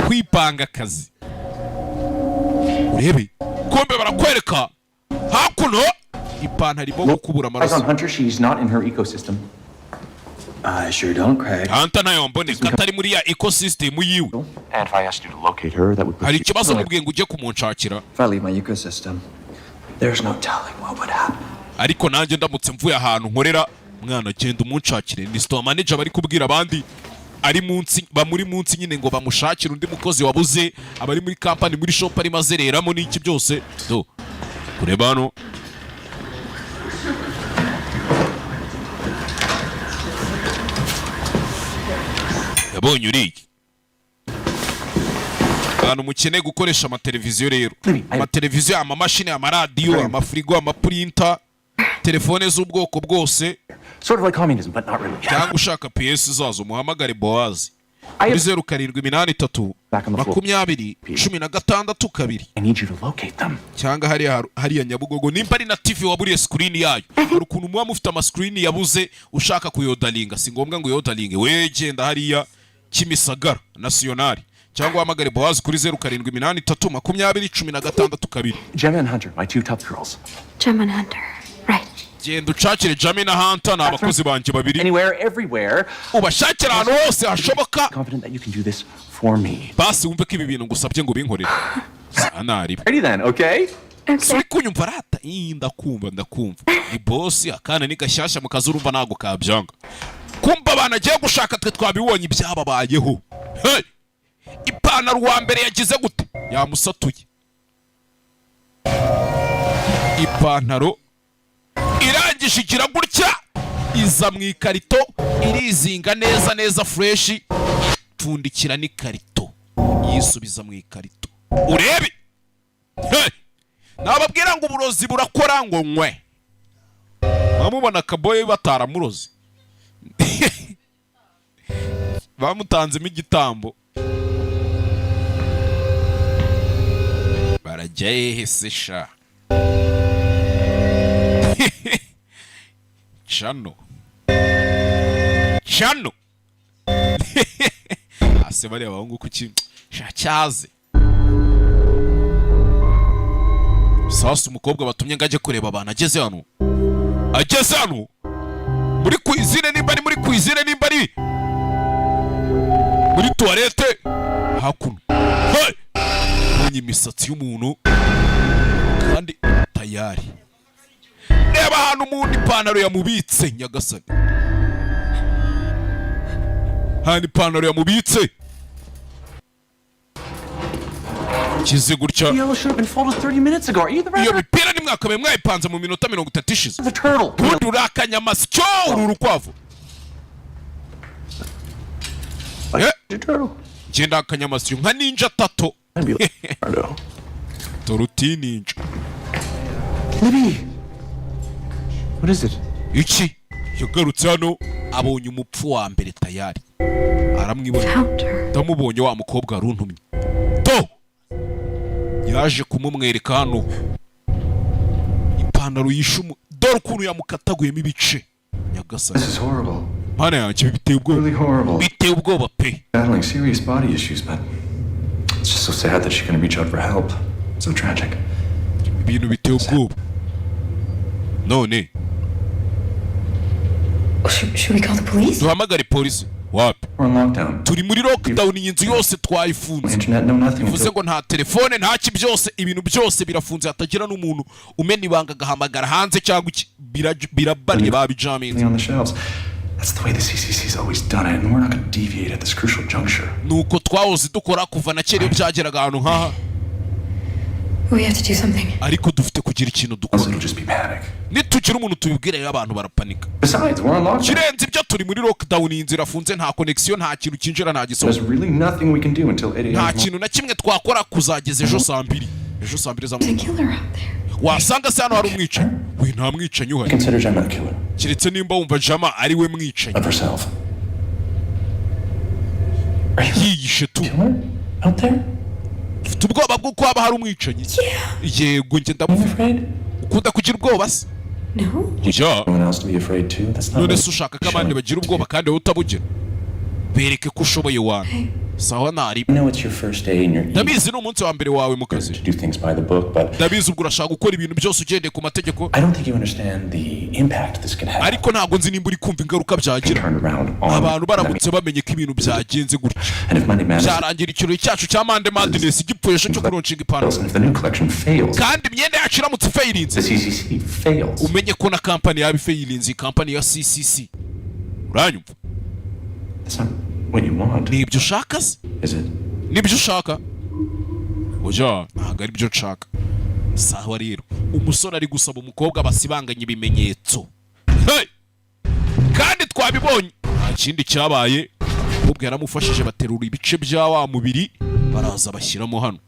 kwipanga akazi. Urebe. Kombe barakwereka. Hakuno ipantaro irimo gukubura Eyes on amaraso. Hunter, she's not in her ecosystem. I sure don't, Craig. Hanta nayo mboneka atari muri ya ecosystem yiwe. And if I asked you to locate her, that would put Hari you... ikibazo mubwiye ngo ujye kumunshakira. If I leave my ecosystem, there's no telling what would happen. Ariko nanjye ndamutse mvuye ahantu nkorera, mwana genda umunshakire. Ni store manager bari kubwira abandi ari munsi bamuri munsi nyine ngo bamushakire undi mukozi wabuze, abari muri company muri shop ari mazereramo n'iki byose. Do kureba hano. Yabonye uri iki? Abantu mukeneye gukoresha amateleviziyo rero. Amateleviziyo, amamashini, amaradiyo, amafrigo, amaprinter, telefone z'ubwoko bwose. Sort of like communism, but not really. Cyangwa ushaka PS zazo muhamagare Boaz. Kuri 0783 20 16 kabiri. I need you to locate them. Cyangwa hariya Nyabugogo nimba ari na TV waburiye screen yayo. Hari ukuntu muba mufite ama screen yabuze ushaka kuyodalinga, si ngombwa ngo yodalinge. We genda hariya Kimisagara Nationali. Cyangwa uhamagare Boaz kuri 0783 20 16 kabiri. Gemma and Hunter, my two top girls. Gem and Hunter. Right. Genda ucakire Jamie na Hunter n'abakozi banjye babiri. Anywhere, everywhere. Ubashakira ahantu hose hashoboka. Confident that you can do this for me. Basi wumve ko ibi bintu ngusabye ngo binkorere. Sanari. Ready then, okay? Suri kunyumva rata. Ndakumva. Ni boss akana ni gashyashya mu kazi urumva nago kabyanga. Kumva abana agiye gushaka twe twabibonye ibyababayeho. Hey! Ipantaro wa mbere yagize gute? Yamusatuye. Ipantaro irangije igira gutya iza mu ikarito irizinga neza fresh, pfundikira n'ikarito yisubiza mu ikarito. Urebe. Hey! Nababwira ngo uburozi burakora ngo nkwe. Bamubona kaboye bataramurozi. Bamutanzemo igitambo. Barajya hehe se sha? Chano. Ase bari abahungu kuki cyaze. Sasa umukobwa batumye ngaje kureba abana ageze hano. Muri cuisine nimba ari muri cuisine nimba ari muri toilette hakuno. Hey! Munyi imisatsi y'umuntu kandi tayari. Reba hano umuntu ipantaro yamubitse nyagasani. Hani ipantaro yamubitse. Kize gutya. The yellow should have been folded 30 minutes ago. Are you the Iyo rabbit? mipira ni mwakabaye mwayipanze mu minota 30 ishize. The turtle. Bundi urakanyamasyo urukwavu. The turtle. Genda akanyamasyo nka ninja tato. Toruti ninja. Libby. What is it? Iki yagarutse hano abonye umupfu wa mbere tayari. Aramwibona. Hunter. Ndamubonye wa mukobwa runtumye. To yaje kumumwereka hano ipantaro yishumu dore ukuntu yamukataguyemo ibice nyagasani. This is horrible. Mana yanjye biteye ubwoba. Really horrible. Biteye ubwoba pe. Battling serious body issues, but it's just so sad that she couldn't reach out for help. So tragic. Ibintu biteye ubwoba. None Should we call the police? duhamagare polisi. Wapi? We're in lockdown. Turi muri lockdown, iyi nzu yose twayifunze. Internet, no nothing. Bivuze ngo nta telefone, nta ki, byose ibintu byose birafunze, hatagira n'umuntu umena ibanga agahamagara hanze cyangwa iki. Birabanye babijaminze. On the shelves. That's the way the CCC's always done it, and we're not going to deviate at this crucial juncture. Nuko twahoze dukora kuva na kera iyo byageraga ahantu nk'aha. We have to do something. Ariko dufite kugira ikintu dukora. It'll just be panic. Nitugira umuntu tubibwire abantu barapanika. Besides, we're on lockdown. Kirenze ibyo turi muri lockdown, inzira afunze, nta connection, nta kintu kinjira, nta gisohoka. There's really nothing we can do until 8 a.m. Nta kintu na kimwe twakora kuzageza ejo saa 2. Ejo saa 2 za mu. Wasanga se hano hari umwicanyi. We nta mwicanyi uhari. Consider Gemma the killer. Kiretse nimba wumva Jama ari we mwicanyi. Of herself. Yiyishe tu. Out there? Ufite ubwoba bw'uko haba hari umwicanyi? Yego njye ndamuvuga. Ukunda kugira ubwoba se? No. None se ushaka ko abandi bagira ubwoba kandi wowe utabugira? Bereke ko ushoboye wana. Sawa nari. Ndabizi ni umunsi wa mbere wawe mu kazi. Ndabizi ubwo urashaka gukora ibintu byose ugendeye ku mategeko. Ariko ntabwo nzi nimba uri kumva ingaruka byagira. Abantu baramutse bamenye ko ibintu byagenze gutya. Byarangira ikirori cyacu cya Mande Madness igipfuresha cyo kuronshinga ipantaro. Kandi imyenda yacu iramutse failinze. Umenye ko na kampani yabi failinze, kampani ya CCC. Uranyumva? Nibyo ushaka se? Nibyo ushaka? Oya, ntabwo ari byo nshaka. Sawa rero, umusore ari gusaba umukobwa basibanganya ibimenyetso. Hey! Kandi twabibonye. Nta kindi cyabaye. Umukobwa yaramufashije baterura ibice bya wa mubiri baraza bashyiramo hano.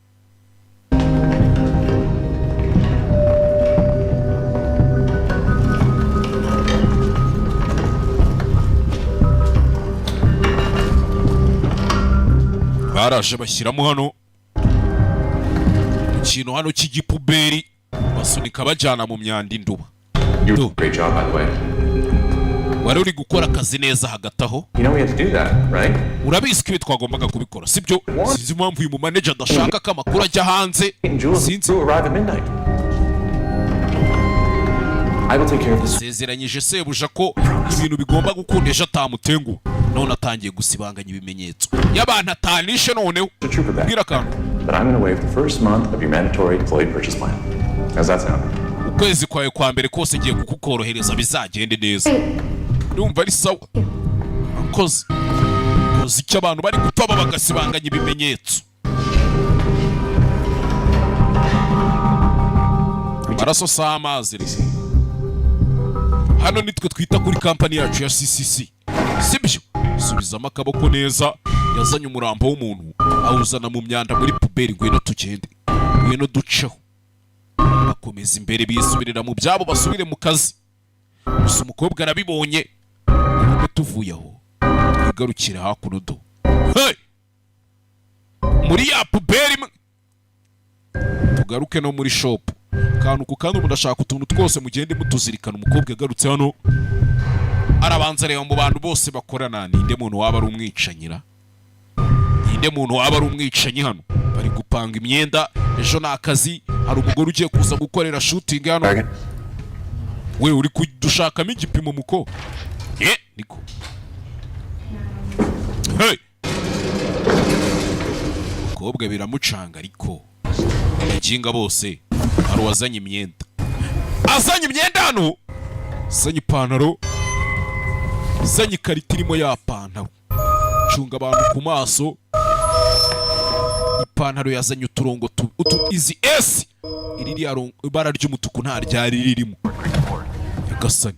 Baraje bashyiramo hano ikintu hano cy'igipuberi basunika bajyana mu myanda induba. Great job, by the way. Wari uri gukora akazi neza hagati aho. You know we had to do that, right? Urabizi ko ibi twagombaga kubikora, sibyo? Sinzi impamvu uyu manager adashaka ko amakuru ajya hanze. Sinzi. I will take care of this. Sezeranyije sebuja ko ibintu bigomba gukundesha atamutengu. None atangiye gusibanganya ibimenyetso. Y'abantu atanishe noneho. Bwira kantu. But I'm going to waive the first month of your mandatory employee purchase plan. How's that sound? Ukwezi kwawe kwa mbere kose ngiye kukukorohereza bizagende neza. Ndumva ari sawa. Akoze. Koze icyo abantu bari gupfa bagasibanganya ibimenyetso. Maraso saa amazi. Hano nitwe twita kuri kampani yacu ya CCC. Sibyo? Subizamo akaboko neza. Yazanye umurambo w'umuntu awuzana mu myanda muri puberi. Ngwino tugende, ngwino duceho. Bakomeza imbere bisubirira mu byabo basubire mu kazi. Gusa umukobwa arabibonye. Nubwo tuvuye aho twigarukira hakuno do. Hey! Muri ya puberi tugaruke no muri shop. Kantu ku kandi mudashaka utuntu twose mugende mutuzirikana. Umukobwa yagarutse hano arabanza reba mu bantu bose bakorana. Ninde muntu waba ari umwicanyira? Ninde muntu waba ari umwicanyi hano? Bari gupanga imyenda. Ejo na akazi hari umugore ugiye kuza gukorera shooting hano. We uri kudushakamo igipimo muko? Niko. Hey! Umukobwa biramucanga ariko abaginga bose hari uwazanye imyenda. Azanye imyenda hano. Azanye ipantaro. Azanye ikarita irimo ya pantaro. Cunga abantu ku maso. Ipantaro yazanye uturongo izi S. Iri ibara ry'umutuku nta ryari ririmo. Yagasanye.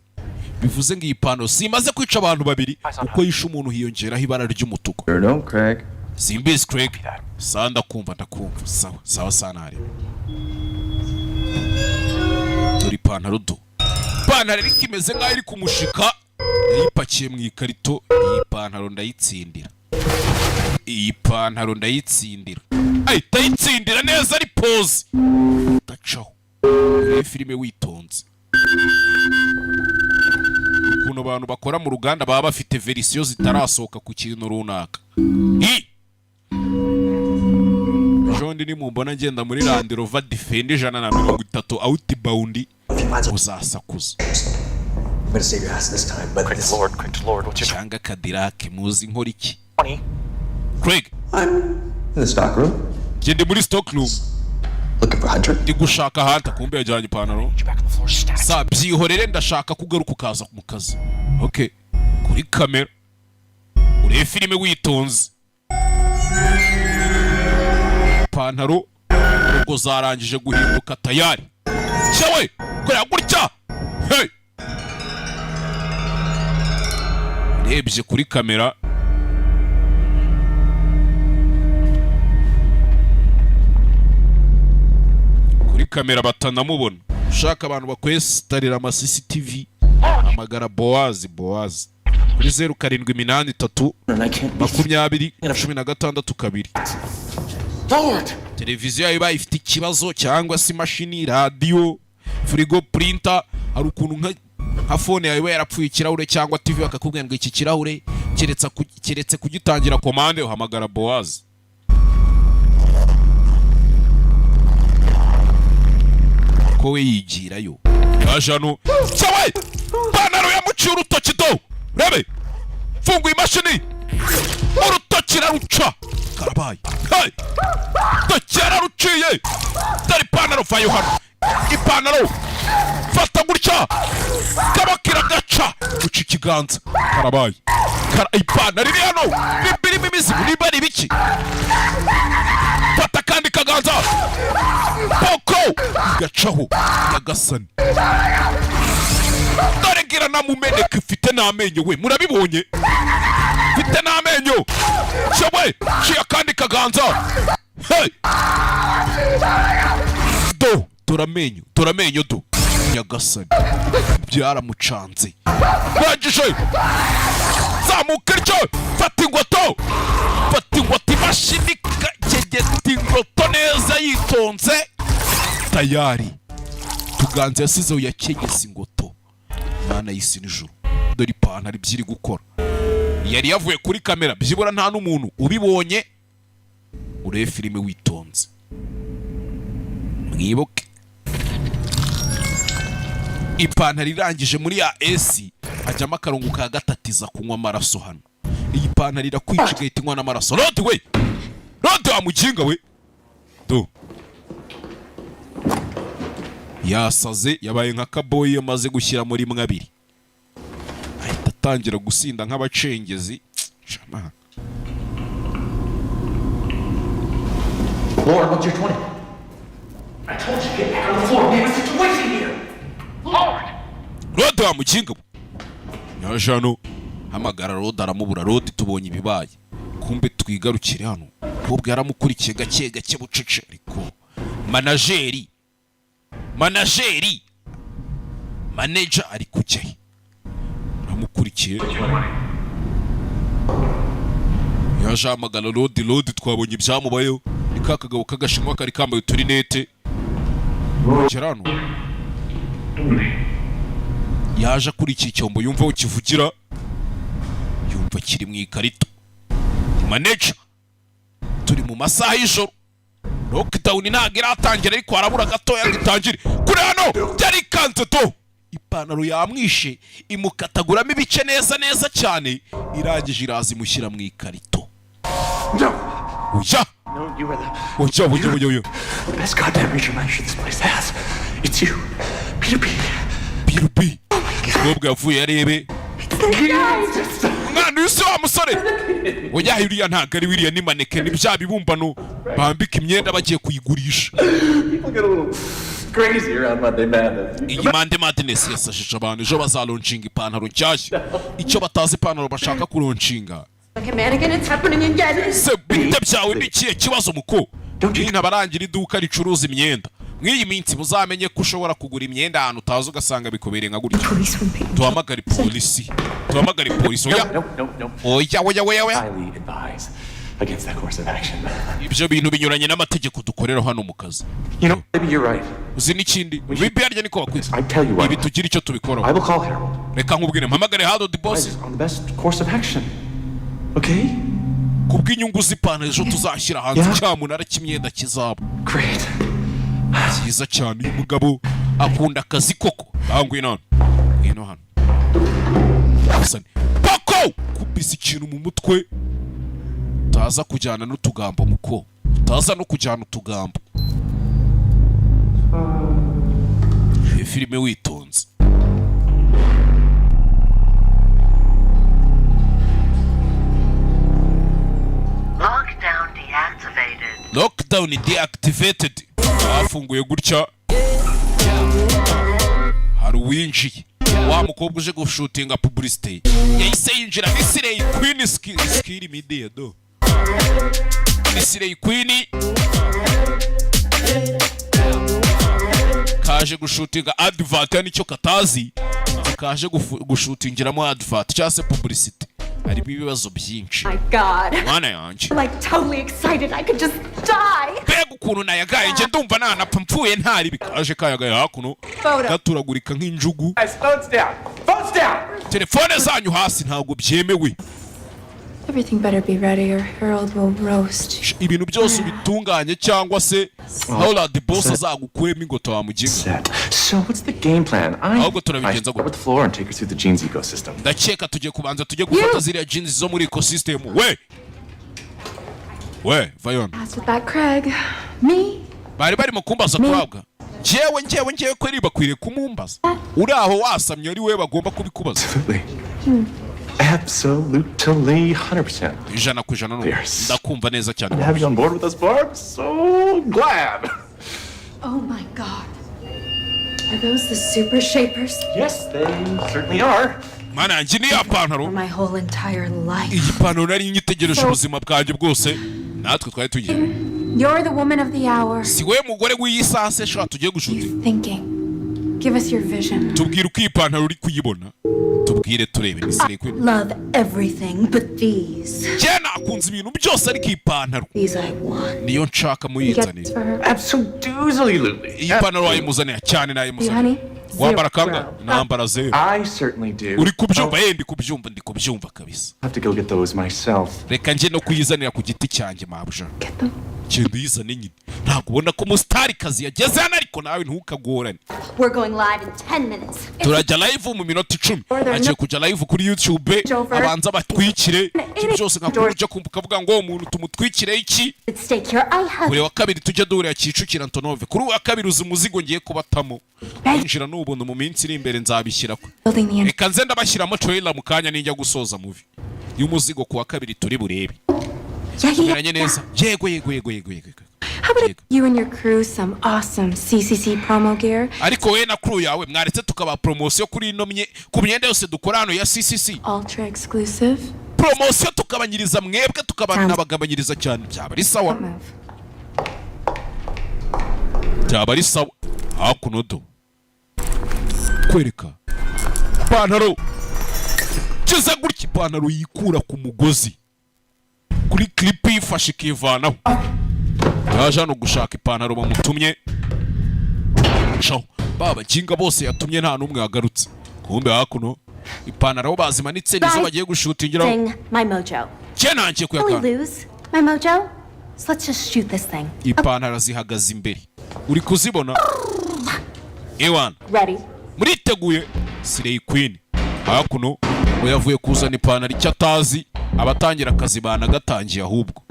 Bivuze ngo iyi pantaro simaze kwica abantu babiri uko yishe umuntu hiyongeraho ibara ry'umutuku. Simbizi Craig. Sanda kumva ndakumva. Sawa sana hari. Dore ipantaro do. Ipantaro iri kimeze nk'aho iri kumushika. Yayipakiye mu ikarito. Iyi pantaro ndayitsindira. Iyi pantaro ndayitsindira. Tayitsindira neza ari pose. Dacaho. Iyi filime witonze. Ukuntu abantu bakora mu ruganda baba bafite verisiyo zitarasohoka ku kintu runaka. Jondi ni mumbona ngenda muri Land Rover Defender 130 outbound uzasakuza. I'm gonna save your ass this time, but Quick to Lord, what's your cyanga Cadillac muzi nkora iki 20? Craig I'm in the stock room gende muri stock room looking for Hunter. ndi gushaka Hunter kumbe yajyanye ipantaro sa byihorere ndashaka kugaruka ukaza mu kazi okay kuri kamera uri filime witonze ipantaro ubwo zarangije guhinduka tayari cyawe kora gutya hey rebye kuri kamera batanamubona ushaka abantu bakwesitarira ama CCTV amagara Boaz kuri 0783 2016 Lord! televiziyo yawe bayifite ikibazo cyangwa se imashini radio frigo printer hari ukuntu nka phone yawe yarapfuye ikirahure cyangwa TV bakakubwira ngo iki kirahure keretse kugitangira commande uhamagara Boaz ko we yigirayo yajano cyawe panaro yamuciye urutoki do rebe funguye imashini urutoki raruca karabaye hey tokera ruciye dari panaro fayo hano ipanaro fata gutya kabakira gaca guca ikiganza karabaye ipanaro iri hano birimo imizi bari biki fata kandi kaganza poko gacaho yagasani dore ngira namumeneka ifite n'amenyo we murabibonye ifite n'amenyo cyawe ciya kandi kaganza hey turamenyo do nyagasani byaramucanze bagije zamuka ryo fata ingwato imashini kegeta ingwato neza yitonze tayari tuganze yasizeho yakegesa ingoto mwana y'isi n'ijuru dore ipantaro ibyiri gukora yari yavuye kuri kamera byibura nta n'umuntu ubibonye urebe filime witonze mwibuke ipantaro irangije muri ya AC hajyamo akarongo ka gatatiza kunywa amaraso hano iyi pantaro irakwica igahita inywa n'amaraso Rod wamuginga we do yasaze yabaye nka kaboyi yamaze gushyira muri mwabiri ahita atangira gusinda nk'abacengezi shama Lord, what's your 20? I told you to get back on the floor. We have a situation here. Rod wamuginga nyajano hamagara Rod aramubura Rod tubonye ibibaye kumbe twigarukire hano kubwo yaramukurikiye gake bucece ariko manager ari kujya aramukurikiye yaje hamagara Rod twabonye ibyamubayeho ni ka kagabo kagashinwa kari kambaye uturinete kirano yaje kuri iki cyombo yumva aho kivugira yumva kiri mu ikarito manager turi mu masaha y'ijoro lockdown ntabwo iratangira ariko harabura gatoya ngo itangire kuri hano byari kanze to ipantaro yamwishe imukataguramo ibice neza cyane irangije iraza imushyira mu ikarito Oya The best goddamn reacher manager this place has. It's you, Peter B. Ubwo yavuye arebe mwana yusi wa musore oya hiriya ntago ari wiriya ni maneke ni bya bibumbano bambika imyenda bagiye kuyigurisha People get a little crazy around Monday Madness. iyi Monday Madness yasashije abantu ejo bazalonshinga ipantaro nshyashya icyo batazi ipantaro bashaka kuronshinga se bite byawe n'ikihe kibazo muko ntabarangira iduka ricuruza imyenda mw'iyi minsi muzamenye ko ushobora kugura imyenda ahantu utazi ugasanga bikobereye nka gutya duhamagare polisi oya Highly advise against that course of action. ibyo bintu binyuranye n'amategeko dukorera hano mu kazi Maybe you're right. uzi n'ikindi bibi yaryo niko bakwita I tell you what. ibi tugira icyo I tubikoraho will call Harold. reka nkubwire mpamagare Harold boss Advise on the best course of action. Okay? kubw'inyungu z'ipantaro ejo tuzashyira hanze cyamunara cy'imyenda kizaba Great. cyiza cyane uyu mugabo akunda akazi koko ngwino hano nkukubise ikintu mu mutwe utaza kujyana n'utugambo muko utaza no kujyana utugambo. Iyi filime witonze. Lockdown deactivated. Afunguye gutya. Hari uwinjiye. Wa mukobwa uje gushutinga publicity. Yahise yinjira ni Slay Queen skill media do. Ni Slay Queen. Kaje gushutinga advert nicyo katazi. Kaje gushutingiramo advert cyase publicity. Hari ibibazo byinshi. My God. Mwana yanje. I'm like totally excited. I could just die. Bega ukuntu nayagaye nje ndumva nanapfa mpfuye ntari bikaje kayagaye hakuno. Gaturagurika nk'injugu. Phones down. Phones down. Telefone zanyu hasi ntago byemewe. Everything better be ready or Harold will roast. Ibintu byose bitunganye cyangwa se Hola the boss azagukwema ingoto wamuginga. So what's the game plan? Ahubwo turabigenza go with the floor and take her through the jeans ecosystem. Ndakeka tujye kubanza tujye gufata ziriya jeans zo muri ecosystem. We, Vayon. As with that Craig. Me? Bari mu kumbaza kurabwa. Njyewe kweri bakwiriye kumumbaza. Uri aho wasamye ari we bagomba kubikubaza. Absolutely 100%. Ijana ku ijana ndakumva neza cyane. To have you on board with us, Barb. So glad. Oh my God. Are those the super shapers? Yes, they certainly are. Mana yanjye ni ya pantaro. For my whole entire life. Iyi pantaro nari nyitegereje ubuzima bwanjye bwose. Natwe twari tugiye. You're the woman of the hour. Si we mugore w'iyisase shwa tugiye gushuti. Thinking. Give us your vision. Tubwire uko iyi pantaro uri kuyibona. Tubwire turebe ni Slay Queen. Love everything but these. Jena akunze ibintu byose ari kipantaro. These I want. Niyo nshaka muyizanire. Absolutely. Iyi pantaro wayimuzanira cyane nayimuzanira. Wambara kanga nambara zero. I certainly do. Uri kubyumva ndi kubyumva kabisa. I have to go get those myself. Reka nje no kuyizanira ku giti cyanjye mabuja. Get them. Cyenda yizane nyine. Ntabwo ubona ko mustari kazi yageze hano ariko nawe ntukagorane. We're going live in 10 minutes. Turajya live mu minota 10. Agiye kujya live kuri YouTube. Abanza batwikire. Byose nkakuja kumbuka vuga ngo umuntu tumutwikire iki. Kuri wa kabiri tujya duhurira Kicukiro Antonove. Kuri wa kabiri uzi muzigo ngiye kubatamo. Injira n'ubuntu mu minsi iri imbere nzabishyira ko. Reka nze ndabashyiramo trailer mu kanya ninjya gusoza movie. Y'umuzigo ku wa kabiri turi burebe. Tumeranye neza. Yego. How about you and your crew some awesome CCC promo gear? Ariko we na crew yawe mwaretse tukaba promotion kuri ino ku myenda yose dukora hano ya CCC. Ultra exclusive. Promotion tukabanyiriza mwebwe tukabanabagabanyiriza cyane. Byaba ari sawa. Byaba ari sawa. Hakuno do. Kwereka. Pantaro. Kiza gutya pantaro yikura ku mugozi. Kuri clip ifashe kivanaho. Yaje no gushaka ipantaro bamutumye. Ciao. Baba jinga bose yatumye nta numwe yagarutse. Kumbe hakuno ipantaro bazimanitse nizo bagiye gushutingiraho. My mojo. Cyena ngiye kuyaka. My mojo. So let's just shoot this thing. Ipantaro zihagaze imbere. Uri kuzibona? Ewan. Ready. Muriteguye Slay Queen. Hakuno yavuye kuzana ipantaro icyatazi abatangira akazi bana gatangiye ahubwo.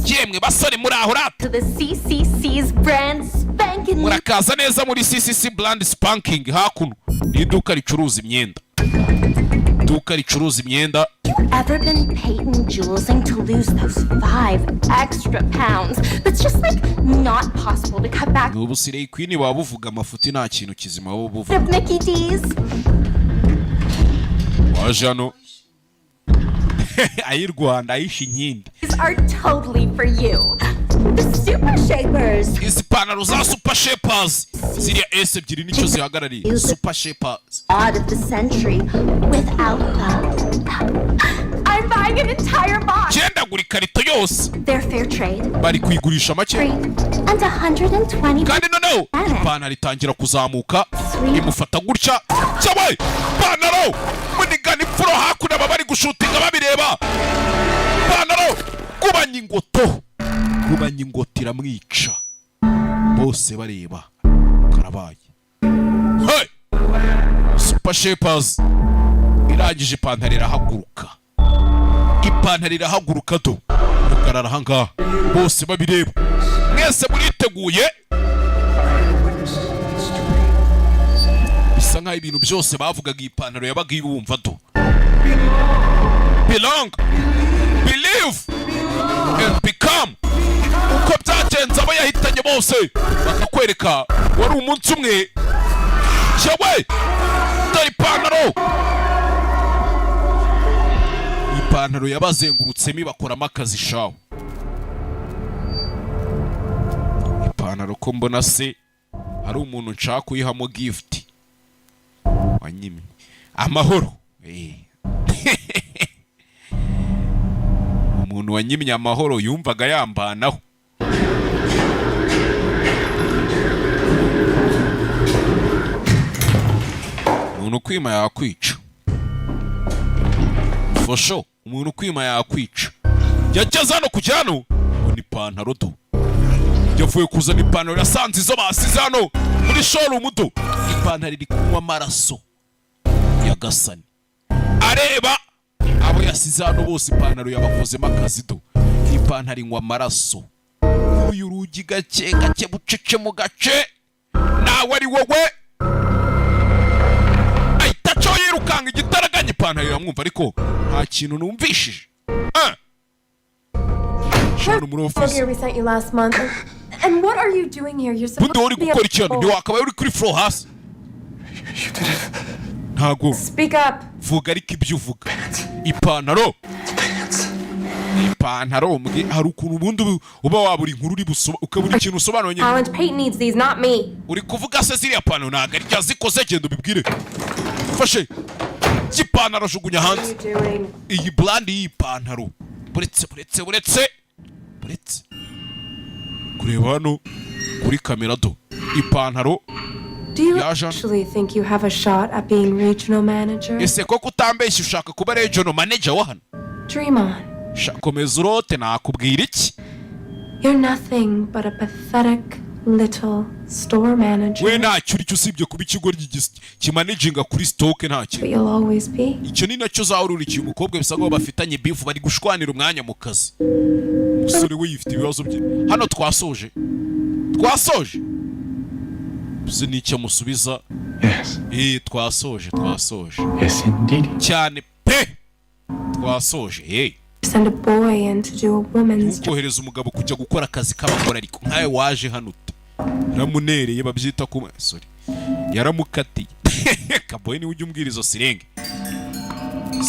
Yemwe basore muri aho to the CCC's brand spanking. Murakaza neza muri CCC brand spanking hakuno. Ni iduka ricuruza imyenda. You ever been painting jewelsing to lose those 5 extra pounds? It's just like not possible to cut back. Ubu Slay Queen babuvuga amafuti nta kintu kizima bo buvuga. Nikki D's. Wajano. Ayi Rwanda ayishi nkindi. These are totally for you. The super shapers. Izi pantaro za super shapers. Ziriya S ebyiri nicyo zihagarariye. Super shapers. Odd of the century without them. I'm buying an entire box. Genda guri karito yose. They're fair trade. Bari kwigurisha make. And 120. Kandi no. Ipantaro itangira kuzamuka. Imufata gutya. Cyabaye. Pantaro. Munigana ipfuro hakuna babari gushutinga babireba. Pantaro. Kubanya ingoto iramwica. Bose bareba. Karabaye. Hey! Super shapers. irangije ipantaro irahaguruka. Ipantaro irahaguruka do. Mugarara ahangaha bose babireba. Mwese muriteguye? Bisa nkaho ibintu byose bavugaga ipantaro yabaga ibumva do. Belong, believe and become. Uko byagenze abo yahitanye bose bakakwereka wari umunsi umwe. Cyewe dore ipantaro. Ipantaro yabazengurutsemo ibakoramo akazi shawo. Ipantaro ko mbona se ari umuntu nshaka kuyihamo gift wanyimye amahoro. Umuntu wanyimye amahoro yumvaga yambanaho. Umuntu kwima yakwica for sure. Umuntu kwima yakwica. Yageze hano kujya hano ni ipantaro do. Yavuye kuzana ipantaro yasanze izo basize hano muri showroom do. Ipantaro iri kunywa amaraso ya Gasani. Areba abo yasize hano bose ipantaro yabakozemo akazi do. Ipantaro inywa amaraso. Uyu rugi gake gake bucece mu gace. Nawe ari wowe. Tacho yirukanga igitaraganya ipantaro iramwumva ariko nta kintu numvishije. Shano muri office. We sent you last month. And what are you doing here? You're supposed to be gukora ikintu ni wakaba uri kuri floor hasi. Ntago. Speak up. Vuga ariko ibyo uvuga. Ipantaro. Ipantaro hari ukuntu ubundi uba waburi inkuru uri busoba ukabura ikintu usobanura nyine. Talent Payton needs these, not me. Uri kuvuga se ziriya pantaro ntago ari cyazikoze gendo bibwire. Fashe. Ipantaro jugunya hanze. Iyi brand y'ipantaro. Buretse. Kureba hano kuri kamera do. Ipantaro. Do you actually think you have a shot at being regional manager? Ese koko utambeshye ushaka kuba regional manager wa hano? Dream on. Komeza urote nakubwira iki? You're nothing but a pathetic little store manager. We ntacyo uri usibye kuba ikigo kimanaginga kuri stock ntacyo. But you'll always be. Icyo ni nacyo zawururikiye umukobwa bisa ngo bafitanye beef bari gushwanira umwanya mu kazi. Umusore we yifite ibibazo bye. Hano twasoje. Bize n'icyo musubiza. Yes. Twasoje. Yes indeed. Cyane pe. Twasoje. Send a boy in to do a woman's job. Kohereza umugabo kujya gukora akazi k'abagore ariko nkawe waje hano ramunereye babyita ku sorry yaramukatiye kaboy ni ujye umbwirizo sirenge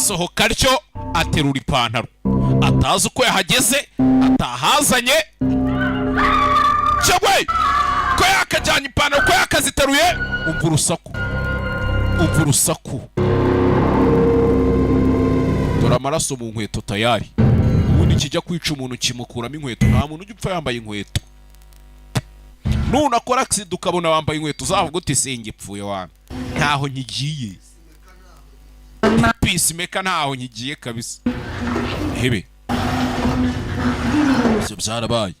sohoka ryo aterura ipantaro atazi uko yahageze atahazanye cyagwe ko yakajyanye ipantaro ko yakaziteruye umva urusaku dore amaraso mu nkweto tayari. Ubundi kijya kwica umuntu kimukuramo inkweto. Nta muntu ujya upfa yambaye inkweto. Nunakora accident ukabona wambaye inkweto uzavuga uti senge pfuye wana. Ntaho nkigiye. Peacemaker ntaho nkigiye kabisa. Hebe. Ibyo byarabaye.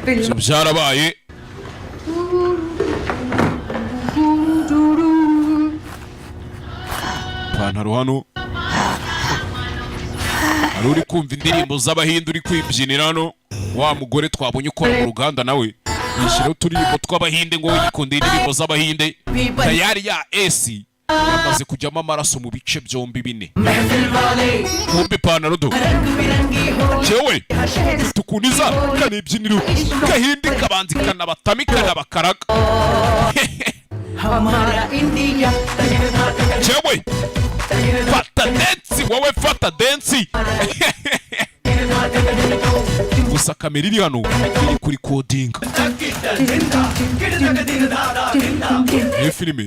Ibyo byarabaye. Ipantaro hano hari uri kumva indirimbo z'Abahinde uri kwibyinira hano. Wa mugore twabonye ukora mu ruganda nawe yishyiraho uturirimbo tw'Abahinde ngo yikunde indirimbo z'Abahinde. Tayari ya AC yamaze kujyamo amaraso mu bice byombi bine. Kumbe ipantaro do cyewe tukuniza kanibyiniro Kahindi kabanzi kanabatamika n'abakaraga. Cyewe fata dance wowe fata dance. Gusa kamera iri hano iri kuri codinga. Iyi filime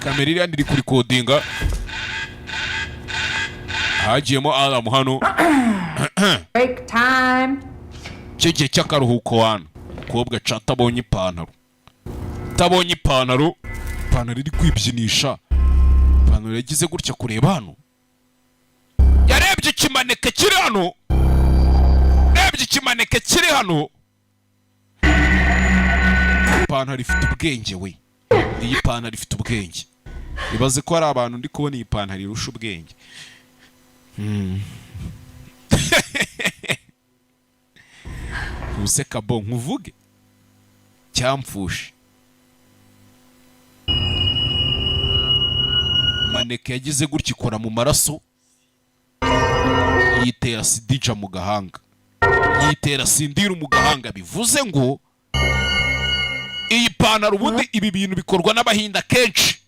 kamera iri hano iri kuri codinga. Hagiyemo alarm hano. Break time. Cyegiye cy'akaruhuko hano. Kobwa catabonye ipantaro. Tabonye ipantaro iri kwibyinisha. Ipantaro yagize gutya kureba hano. Yarebye ikimaneke kiri hano. Ikimaneke kiri hano. Ipantaro ifite ubwenge we. iyi pantaro ifite ubwenge. Ibaze ko hari abantu ndi kubona iyi pantaro irusha ubwenge. Useka bo nkuvuge cyamfushe. Maneke yagize gutya ikora mu maraso, yitera sidija mu gahanga, yitera sindiru mu gahanga. Bivuze ngo iyi pantaro ubundi ibi bintu bikorwa n'abahinda kenshi.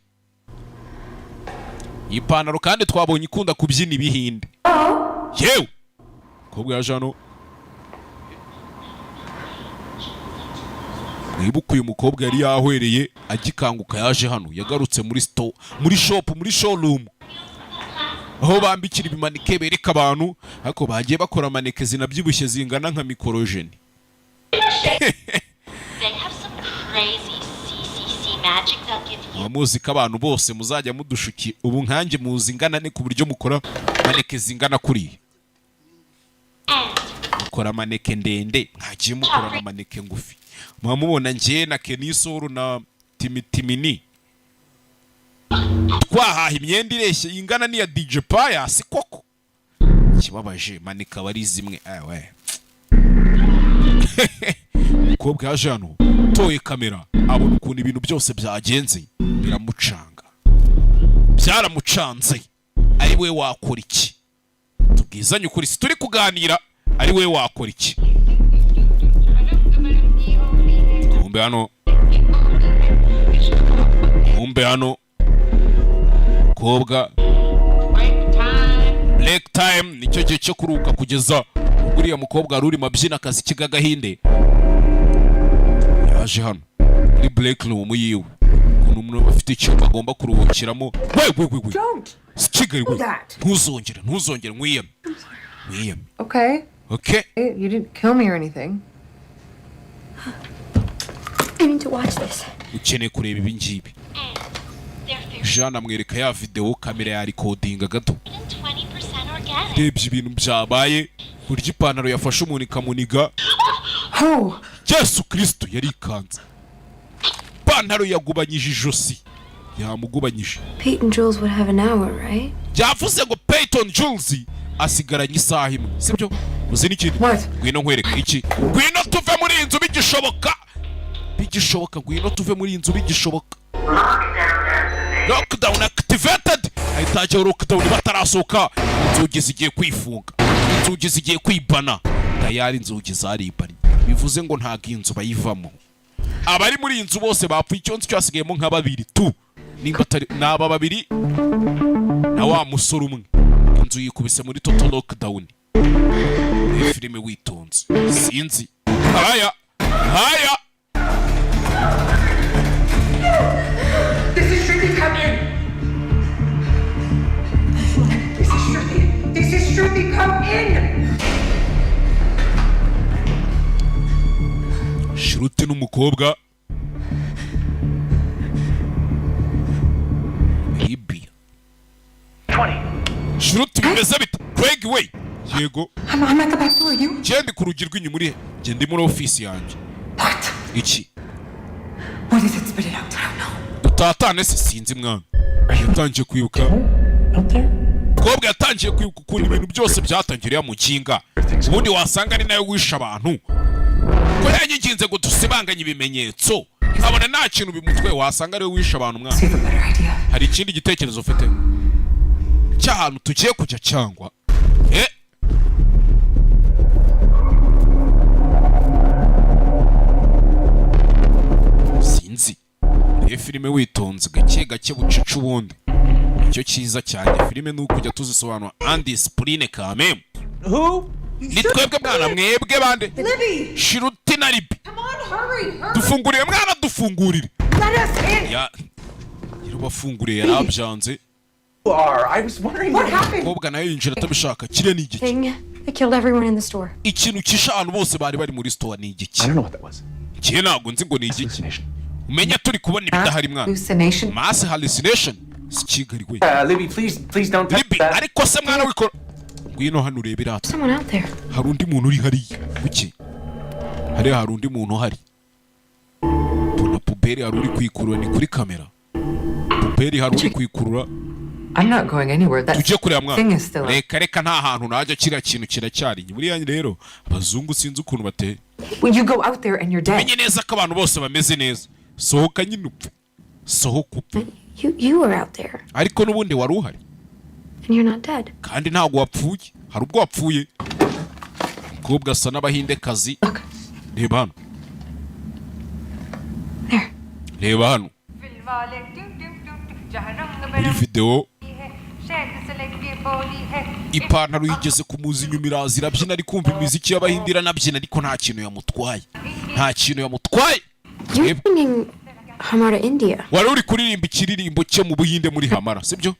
Iyi pantaro kandi twabonye ikunda kubyina ibihinde. Yewe kobwa yaje hano. Mwibuka uyu mukobwa yari yahwereye agikanguka yaje hano, yagarutse muri store, muri shop, muri showroom, aho bambikira ibimanike bereka abantu, ariko bagiye bakora maneke zinabyibushye zingana nka mikorojeni. Muzika abantu bose muzajya mudushuki ubu nkanjye muzi ingana ne ku buryo mukora maneke zingana kuri. Mukora maneke ndende, mwagiye mukora na maneke ngufi. Mwamubona njye na Kenisoro na Timitimini twahaha imyenda ireshye ingana niya DJ Pius koko. Kibabaje manika bari zimwe awe. Mukobwa yaje hano toye kamera abona ukuntu ibintu byose byagenze biramucanga, byaramucanze. Ari we wakora iki? Tubwizanye ukuri, si turi kuganira. Ari we wakora iki? Umbe hano kobwa break time nicyo gihe cyo kuruka kugeza uriya mukobwa aruri mabyina akazi kigagahinde. Yaje hano muri break room yiwe, umuntu bafite icyumba agomba kuruhukiramo. We Kigali we, ntuzongere mwiyame. Okay. You didn't kill me or anything. I need to watch this. Ukeneye kureba ibi ngibi. Jean amwereka ya video kamera ya recording gato. Rebye ibintu byabaye, burya ipantaro yafashe umuntu ikamuniga. Yesu Kristo yari ikanze. Ipantaro yagubanyije ijosi. Yamugubanyije. Peyton Jules would have an hour, right? Yavuze ngo Peyton Jules asigaranye isaha imwe, sibyo? Uzi n'ikindi? Ngwino nkwereka iki? Ngwino tuve muri inzu bigishoboka. Ngwino tuve muri inzu bigishoboka. Lockdown activated. Ahitaje lockdown batarasoka. Inzugi zigiye kwifunga. Inzugi zigiye kwibana. Tayari inzugi zaribanye. Bivuze ngo nta ginzu bayivamo. Abari muri inzu bose bapfuye, icyo nzi cyasigayemo nka babiri tu. Nimba atari naba babiri na wa musoro umwe. Inzu yikubise muri total lockdown. Filime witonze. Sinzi. Haya. This is Shruti, come in! This is Shruti, come in! Shruti n'umukobwa. Ibi. 20. Shruti bimeze bite? Craig we. Yego. I'm at the back door, you? Gende ku rugi rw'inyuma uri he? Gende muri office yanjye. What? Iki? What is it? Spit it out. I don't know. Utatane se sinzi mwana. Yatangiye kwibuka. Kobwa yatangiye kwibuka ukuntu ibintu byose byatangiriye mu kinga. Ubundi wasanga ari nayo wisha abantu. Ko yanyiginze ngo dusibanganye ibimenyetso. Nkabona nta kintu bimutwe wasanga ari wisha abantu mwana. Hari ikindi gitekerezo ufite? Cy'ahantu tugiye kujya cyangwa? Sinzi. Filime witonze gake bucica ubundi. Icyo cyiza cyane filime nuko kujya tuzisobanura undiscipline kameme. Ni twebwe mwana mwebwe bande. Shruti na Libi. Dufungurire mwana dufungurire. Ya bafunguriye yarabyanze. I was wondering what happened. Kobwa nayo yinjira atabishaka. Kire ni igiki? They killed everyone in the store. Ikintu kisha abantu bose bari muri store ni igiki? I don't know what that was. Kire ntago nzi ngo ni igiki. Umenya turi kubona ibidahari mwana. Hallucination. Mass hallucination. Sikigari we. Libby, please don't touch Libby, that. ariko se mwana wikora. Ngwino hano urebe irata. Someone out there. Hari undi muntu uri hariya. Kuki? Hari undi muntu hari. Tuna pube puperi hari uri kwikurura ni kuri kamera. Puperi hari uri kwikurura. I'm not going anywhere. That Tujye kureba mwana. thing is still. Reka nta hantu najya kiriya kintu kiracyari. Buriya rero abazungu sinzi ukuntu bateye. When you go out there and you're dead. Menye neza ko abantu bose bameze neza. Sohoka nyine upfe. Sohoka upfe. You were out there. Ariko nubundi wari uhari. And you're not dead. Kandi ntabwo wapfuye. Hari ubwo wapfuye. Umukobwa asa n'abahindekazi. Reba hano. There. Reba hano. Muri video ipantaro yigeze kumuza inyuma iraza irabyina ari kumva imiziki y'abahindira nabyina ariko nta kintu yamutwaye. Nta kintu yamutwaye. You're singing Hamara India. Wari uri kuririmba ikiririmbo cyo mu Buhinde muri Hamara, sibyo?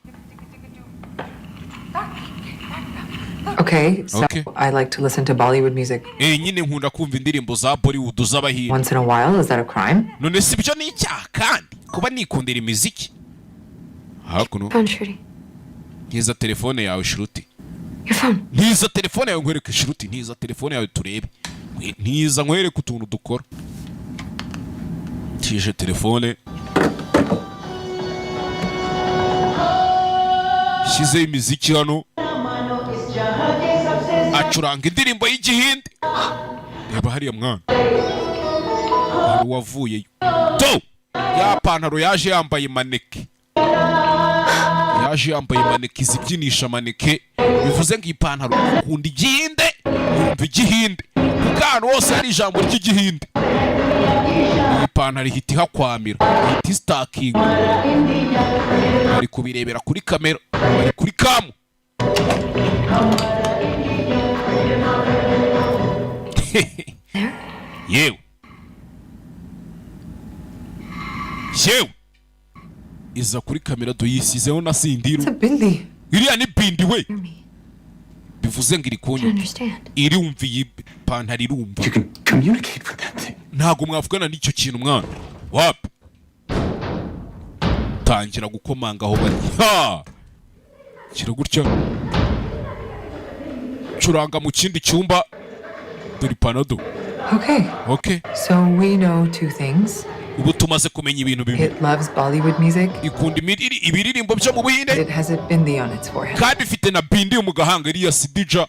Okay, so Okay. I like to listen to Bollywood music Nyine nkunda kumva indirimbo za Bollywood z'abahinde. once in a while. Is that a crime? None sibyo ni icyaha kandi kuba nikundira imiziki. Hakuno. Phone shooting. Ntiza telefone yawe Shruti. Your phone. Ntiza telefone yawe nkwereke Shruti, ntiza telefone yawe turebe. Ntiza nkwereke utuntu dukora. Tije telefone. Shize imiziki hano. Acuranga indirimbo y'igihinde. Reba hariya mwana. Hari wavuyeyo. To! Ya pantaro yaje yambaye maneke. Yaje yambaye maneke zibyinisha maneke. Bivuze ngo ipantaro akunda igihinde, yumva igihinde. Kuko ahantu hose hari ijambo ry'igihinde. Iyi pantaro ihita ihakwamira. Ihita isitakinga. Bari kubirebera kuri kamera. Bari kuri kamu. Yewe. Yewe. Iza kuri kamera doyisizeho na sindiru. It's a bindi. Iriya ni bindi we. Bivuze ngo iri kunywa. Irumva iyi pantaro irumva. You can communicate with that thing. Ntago mwavugana n'icyo kintu mwana. Wapi? Tangira gukomanga aho bari. Ha! Kira gutya. Curanga mu kindi cyumba. Dore panado. Okay. Okay. So we know two things. Ubu tumaze kumenya ibintu bibiri. It loves Bollywood music. Ikunda ibiririmbo byo mu Buhinde. It has a bindi on its forehead. Kandi ifite na bindi mu gahanga iriya sidija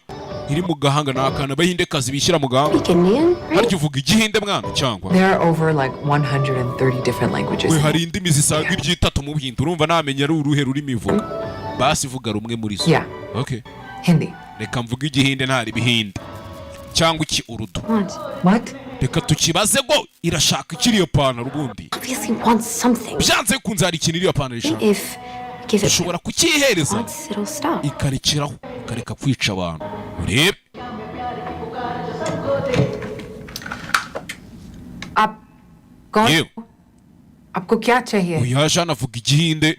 iri mu gahanga n'akana bahinde kazi bishyira mu gahanga. Harya uvuga igihinde mwana cyangwa? There are over like 130 different languages. We hari indimi zisaga ibyitatu mu Buhinde urumva namenya ari uruhe rurimi ivuga. Basi vuga rumwe muri zo. Yeah. Okay. Hindi. Reka mvuga igihinde ntari bihinde. Cyangwa iki urudu. What? Reka tukibaze ngo irashaka ikiriyo pantaro ubundi. Obviously wants something. Byanze kunze hari ikintu iriyo pantaro ishaka. If give it ushobora kukihereza it'll stop. ikarekeraho ikareka kwica abantu. Urebe. आपको क्या चाहिए? Uyaje anavuga igihinde.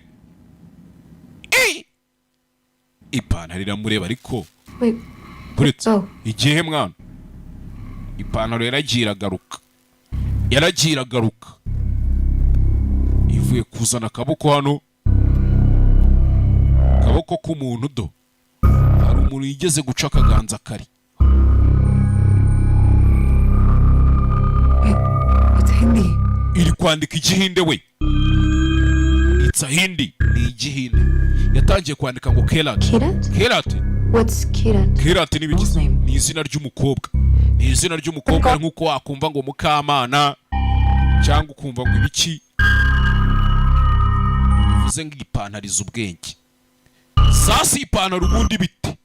Ipantaro iramureba ariko. Wait. Buretse igihe mwana. Ipantaro yaragira garuka. Yaragira garuka. Ivuye kuzana akaboko hano. Akaboko k'umuntu do. Hari umuntu yigeze guca akaganza kari. It's Hindi. Iri kwandika igihinde we. It's a Hindi. Ni igihinde. Yatangiye kwandika ngo Kerat. Kerat. What's Kirat? Kerat ni bigize. Ni izina ry'umukobwa. Ni izina ry'umukobwa nkuko wakumva ngo Mukamana cyangwa ukumva ngo ibiki. Bivuze ngo ipantariza ubwenge. Sasa ipantaro ubundi biti.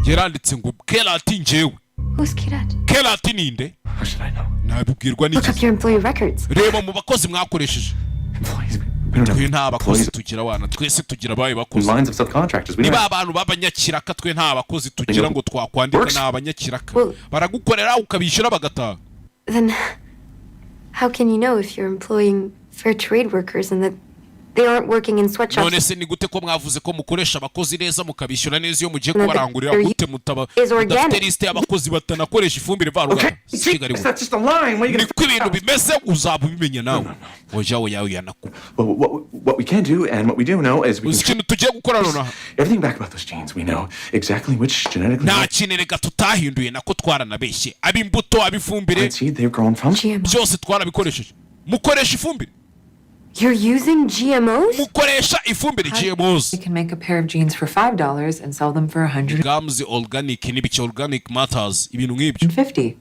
Yaranditse ngo Kerat njyewe. Who's Kirat? Kerat ninde? How should I know? Nabibwirwa n'iki? Look up your employee records. Reba mu bakozi mwakoresheje. Twe nta bakozi tugira wana twese tugira abaye bakozi. Lines of subcontractors. Niba abantu babanyakiraka twe nta bakozi tugira ngo twakwandika nta abanyakiraka. Baragukorera ukabishyura bagataha. Then how can you know if you're employing fair trade workers and that they aren't working in sweatshops? None se ni gute ko mwavuze ko mukoresha abakozi neza mukabishyura neza iyo mugiye kubarangurira gute mutaba mudafite liste y'abakozi batanakoresha ifumbire varuganda. That's just a line. What are you Ni ko ibintu bimeze uzaba ubimenya nawe. Ojawe yawe yanaku. What we can do and what we do know is we can ikintu tugiye gukora nonaha. Everything back about those genes we know exactly which genetically. Nta kintu reka tutahinduye nako twaranabeshye. Abimbuto abifumbire. Seed they've grown from. Byose twarabikoresheje. mukoresha ifumbire. You're using GMOs? Mukoresha ifumbire GMOs. You can make a pair of jeans for $5 and sell them for $150. Gums organic n'ibice organic matters ibintu nk'ibyo.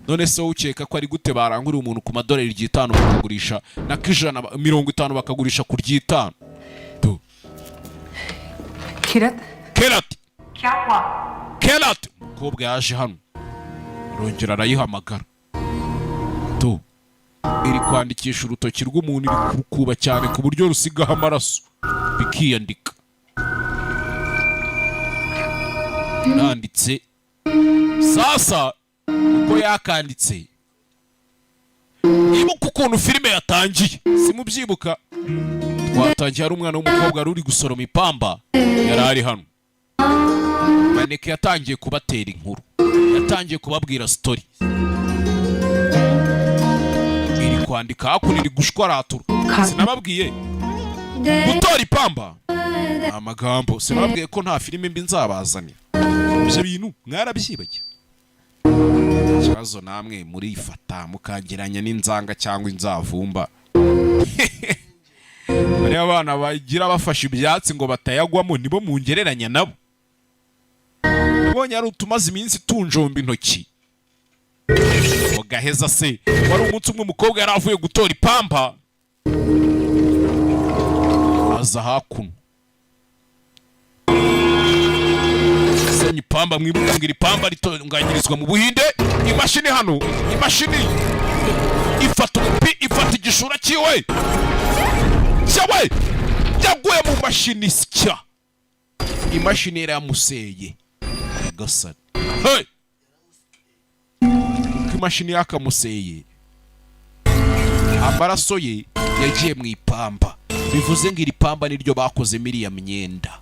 None se ukeka ko ari gute barangura umuntu ku madolari 5 bakagurisha na kijana 50 bakagurisha ku 5. Tu. Kerat. Kobwa yaje hano. Rongera arayihamagara. Tu. Iri kwandikisha urutoki rw'umuntu bikuba cyane ku buryo rusigaho amaraso bikiyandika. Nanditse sasa uko yakanditse ibuka ukuntu filime yatangiye simubyibuka twatangiye ari umwana w'umukobwa ruri gusoroma ipamba yari ari hano maneke yatangiye kubatera inkuru yatangiye kubabwira story iri kwandika hakuno iri gushwaratura sinababwiye gutora ipamba amagambo sinababwiye ko nta filime mbi nzabazanira ibyo bintu mwarabyibagiye ikibazo namwe murifata mukangeranya n'inzanga cyangwa inzavumba bari abana bagira bafashe ibyatsi ngo batayagwamo nibo mungereranya nabo nabonye ari utumaze iminsi tunjomba intoki mugaheza se wari umunsi umwe umukobwa yari avuye gutora ipamba aza hakuno senyi pamba mwibuka ngira ipamba ritunganyirizwa mu Buhinde imashini hano imashini ifata igishura kiwe cyawe yaguye mu mashini sya imashini era yamuseye gasana hey imashini yakamuseye amaraso ye yagiye mu ipamba bivuze ngo iri pamba niryo bakoze miriya myenda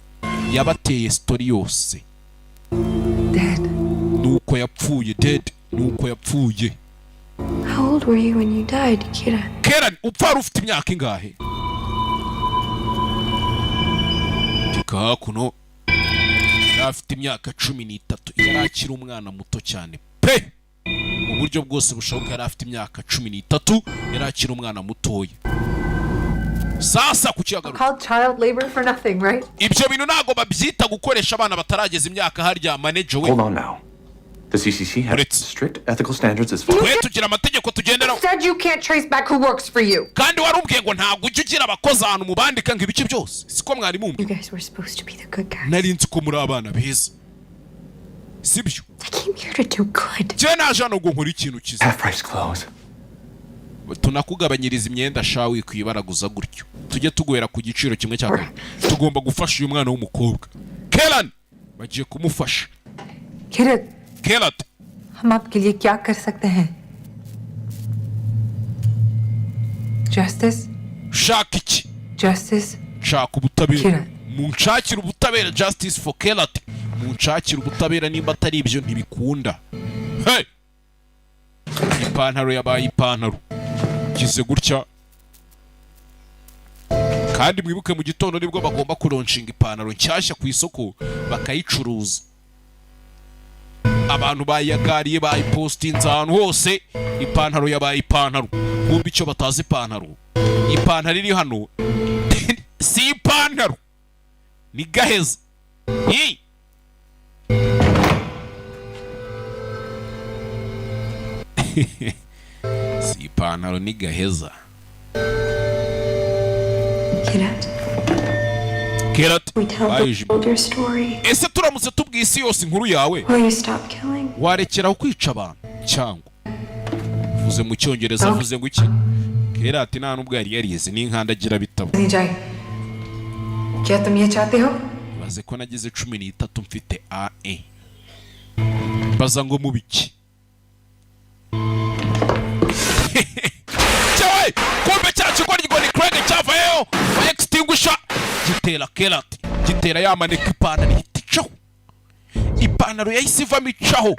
yabateye story yose nuko yapfuye dead nuko yapfuye. How old were you when you died, Kira? Kera upfa ufite imyaka ingahe? Tika kuno afite imyaka 13 yari akiri umwana muto cyane pe mu buryo bwose bushoboka yari afite imyaka 13 yari akiri umwana mutoya. Sasa kucyagaruka called child labor for nothing, right? Ibyo bintu nago babyita gukoresha abana batarageza imyaka harya manager we. Hold on now. The CCC has strict ethical standards as far as tugira amategeko tugendera. Said you can't trace back who works for you. Kandi warumbwiye ngo ntabwo ujye ugira abakozi ahantu mubandika ngo ibice byose. Siko mwari mumbi. You guys were supposed to be the good guys. Nari nzi ko muri abana beza. Sibyo. I came here to do good. Je naje hano ngo nkora ikintu cyiza. half price clothes. Tunakugabanyiriza imyenda shawe kwibaraguza gutyo. Tujye tuguhera ku giciro kimwe cya kabiri. Tugomba gufasha uyu mwana w'umukobwa. Kelan bagiye kumufasha. Kelat हम आपके लिए क्या कर सकते हैं? Justice? Shaka iki? Justice? Shaka ubutabera. Munshakira ubutabera justice for Kelat. Munshakira ubutabera nimba atari ibyo ntibikunda. Hey! Ipantaro yabaye ipantaro. Kize gutya. Kandi mwibuke mu gitondo nibwo bagomba kuronshinga ipantaro nshyashya ku isoko bakayicuruza. Abantu bayagariye bayipostinze ahantu hose ipantaro yabaye ipantaro. Kumbe icyo batazi ipantaro. Ipantaro iri hano si ipantaro. Ni gaheza. Hey! Si ipantaro ni gaheza. Kerat, ese turamutse tubwiye isi yose inkuru yawe warekeraho kwica abantu cyangwa vuze mu cyongereza vuze ngo iki? Kerat nta nubwo yari yarize n'inkandagira bitabo. Baze ko nagize 13 mfite A1 baza ngo mubiki cyawe kumbe cyacu ko ni Craig cyavayo extinguisher gitera Kerat gitera yamaneka ipantaro iticaho ipantaro yahise ivamo icaho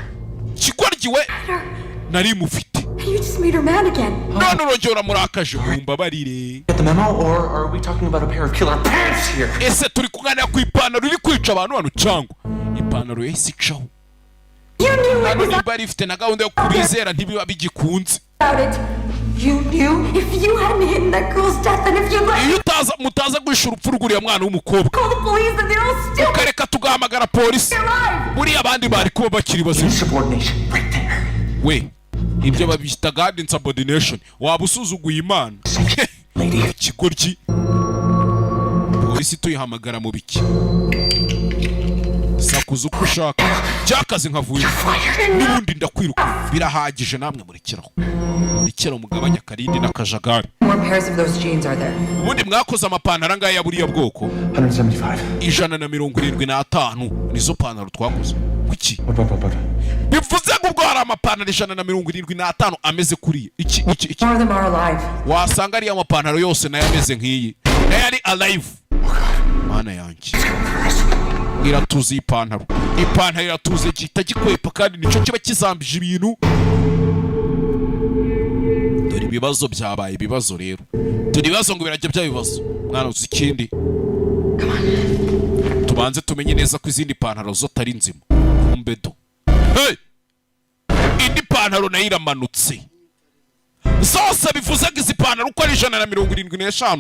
kigwargiwe nari mufite. You just made her mad again. None urongera murakaje mumbabarire. Get the memo, or are we talking about a pair of killer pants here? Ese turi kuganira ku ipantaro iri kwica abantu hano cyangwa ipantaro yahise icaho. None niba rifite na gahunda yo kubizera ntibiba bigikunze. You knew? If you hadn't hidden that girl's death and if you let iyo mutaza guhisha urupfu rw'uriya mwana w'umukobwa call the police and they're all still ukareka tugahamagara polisi buriya abandi bari kuba bakiri bazima. Insubordination, right there. We ibyo babita God insubordination. Waba usuzuguye Imana ikigoryi. Polisi tuyihamagara mu biki sakuza uko ushaka cyakazi nkavuye n'ubundi ndakwiruka birahagije namwe murikiraho mugabanya karindi n'akajagari. Ubundi mwakoze amapantaro angaya ya buriya bwoko 175. 175 nizo pantaro twakoze kuki bivuze ngo ubwo hari amapantaro 175 ameze kuriye iki wasanga ari amapantaro yose nayo ameze nk'iyi nayo ari alive. Mana yanjye iratuze ipantaro iratuze gihita gikwepa kandi nicyo kiba kizambije ibintu. Dore ibibazo byabaye ibibazo rero dore ibibazo ngo birajya byabibazo mwana uzi ikindi tubanze tumenye neza ko izindi pantaro zo tari nzima umbedo. Hey indi pantaro nayo iramanutse zose bivuze ko izi pantaro uko ari 175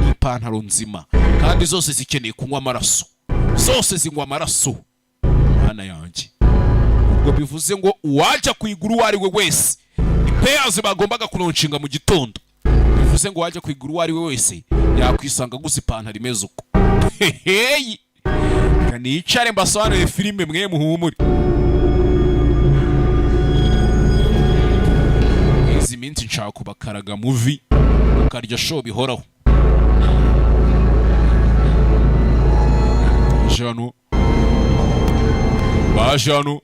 ni ipantaro nzima kandi zose zikeneye kunywa amaraso zose zinywa amaraso. Mana yanjye ubwo bivuze ngo uwajya kuyigura uwo ari we wese ipeyazi bagombaga kuronshinga mu gitondo bivuze ngo wajya kuyigura uwo ari we wese yakwisanga gusa ipantaro imeze uko. Heheyi kanicare mbasobanurire filime mwe muhumure. Izi minsi nshaka kubakaraga movie ukarya show bihoraho. Bajano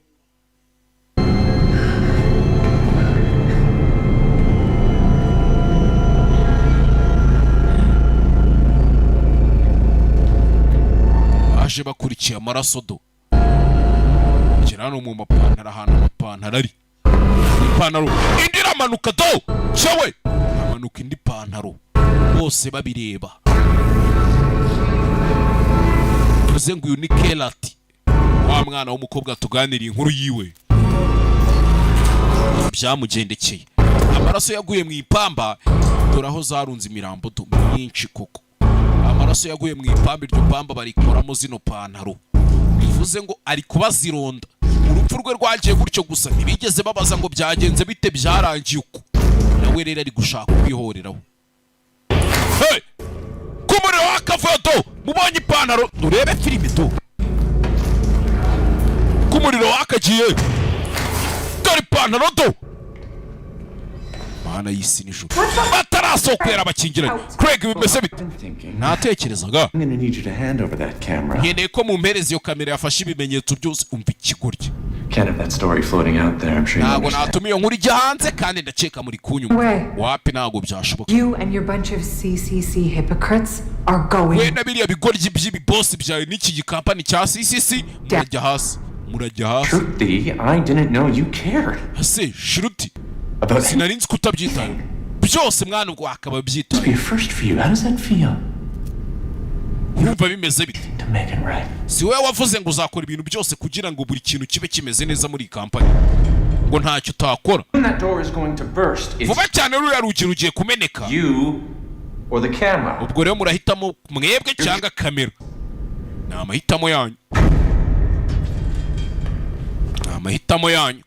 baje bakurikiye amaraso do kirano mu mapantaro ahantu amapantaro ari ipantaro indi ramanuka do cyewe amanuka indi pantaro bose babireba bivuze ngo uyu ni Kelati wa mwana w'umukobwa tuganiriye inkuru yiwe byamugendekeye. Amaraso yaguye mu ipamba dore aho zarunze imirambo myinshi koko. Amaraso yaguye mu ipamba iryo pamba barikoramo zino pantaro bivuze ngo ari kubazironda. Urupfu rwe rwagiye gutyo gusa ntibigeze babaza ngo byagenze bite byarangiye uko nawe rero ari gushaka kwihoreraho. Hey kumuriro wakavudo mubonye ipantaro urebe filime do kumuriro wakagiye dore ipantaro do. Mana y'isi n'ijuru batarasokwera abakingiranye. Craig bimeze bite natekerezaga nkeneye ko mu mperezi iyo kamera yafashe ibimenyetso byose umva ikigoryi. Ntabwo natuma iyo nkuru ijya hanze kandi ndaceka muri kunyuma wapi ntabwo byashoboka. We na biriya bigoryi by'ibibosi byawe n'iki gikampani cya CCC murajya hasi Shruti, I didn't know you cared. Ase Shruti sinari nzi kutabyitaho byose mwana ubwo akaba byitaho. Be a first for you. How does that feel? Urumva bimeze bite? To make it right. Si wewe wavuze ngo uzakora ibintu byose kugira ngo buri kintu kibe kimeze neza muri kampani ngo ntacyo utakora. That door is going to burst. Vuba cyane ruriya rugi rugiye kumeneka. You or the camera. Ubwo rero murahitamo mwebwe cyangwa kamera. Ni amahitamo yanyu. Amahitamo yanyu.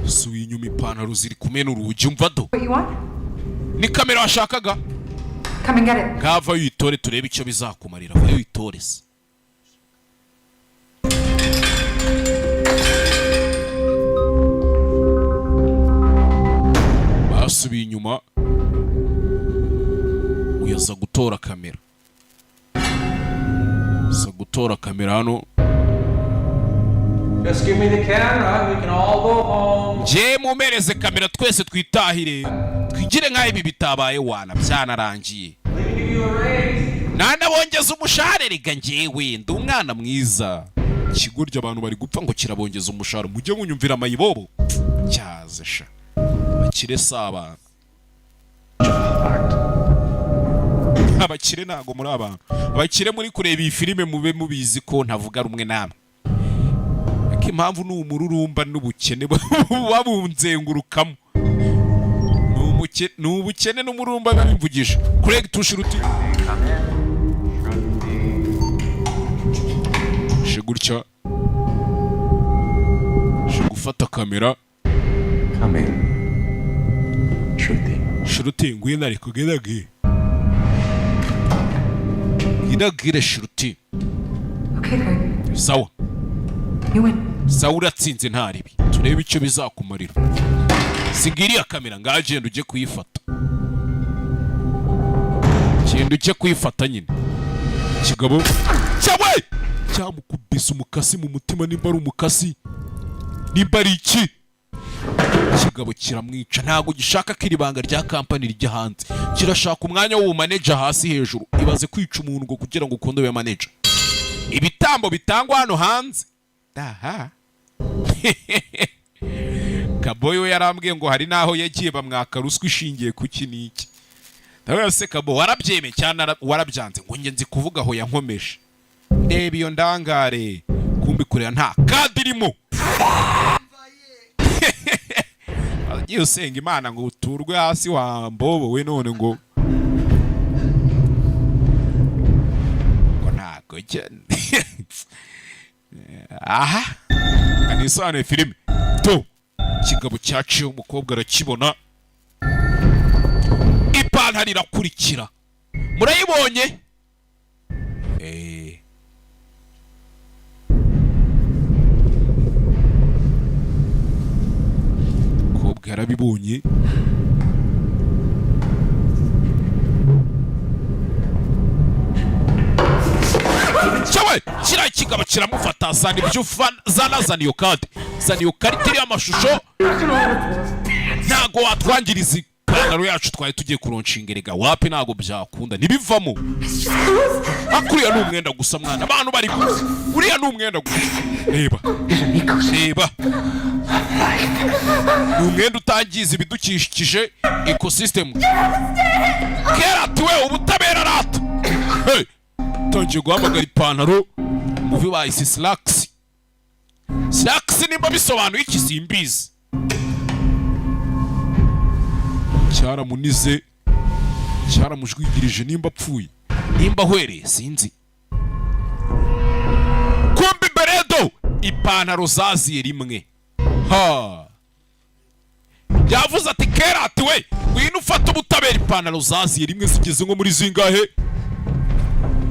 Suye inyuma ipantaro ziri kumena urugi umva do. Ni kamera washakaga? Come and get it. Gava yitore turebe icyo bizakumarira. Vayo yitore se. Basubiye inyuma uyaza gutora kamera. Gutora kamera hano. Just give me the camera, we can all go home. Je mumereze kamera twese twitahire. Twigire nka ibi bitabaye wana byanarangiye. Nana bongeza umushahara rega njewe ndi umwana mwiza. Kigurya abantu bari gupfa ngo kirabongeza umushahara mujye munyumvira amayibobo. Cyaze sha. Bakire saba. Abakire ntago muri abantu. Abakire muri kureba iyi filime mube mubizi ko ntavuga rumwe namwe. impamvu ni umururumba n'ubukene babunzengurukamo. Ni ubukene n'umururumba babimvugisha. Craig Tushiruti gutya gufata kamera. Shruti ngwino ariko gerage iragire Shruti. Okay, Craig. Sawa. You win. Sawa uratsinze ntaribi. Turebe icyo bizakumarira. Sigiriya kamera ngagenda uje kuyifata. Genda uje kuyifata nyine. Kigabo cyawe cyamukubise umukasi mu mutima nimba ari umukasi. Nimba ari iki? Kigabo kiramwica ntago gishaka ko iribanga rya company rijya hanze. Kirashaka umwanya w'uwo manager hasi hejuru. Ibaze kwica umuntu ngo kugira ngo ukunde we manager. Ibitambo bitangwa hano hanze. Aha. Kaboy we yarambwiye ngo hari naho yagiye bamwaka ruswa ishingiye ku kiniki. Nawe se Kabo warabyeme cyane warabyanze ngo nge nzi kuvuga aho yankomeje. Ndeba iyo ndangare kumbi kurera nta kadirimo. Agiye usenga Imana ngo uturwe hasi wa mbobo we none ngo ntago cyane. Aha anisane filime to kigabo cyaciye umukobwa arakibona ipantaro irakurikira. Murayibonye? Kobwa yarabibonye. Cyawe kira kigabo kiramufata zana ibyo zana iyo kadi. Zana iyo karita y'amashusho. Ntago watwangiriza ipantaro yacu twari tugiye kuronshingerega wapi ntago byakunda nibivamo. Akuriya ni umwenda gusa mwana abantu bari uriya ni umwenda gusa. Reba ni umwenda utangiza ibidukikije ecosystem. Kera tuwe ubutabera rata. Hey tangiye guhamagara ipantaro muvi bayise Slacks. Slacks nimba bisobanuye iki simbizi. Cyaramunize cyaramujwigirije nimba apfuye nimba hwereye sinzi. Kumbi beredo ipantaro zaziye rimwe. Ha yavuze ati kera ati we wino ufata ubutabera ipantaro zaziye rimwe zigeze nko muri zingahe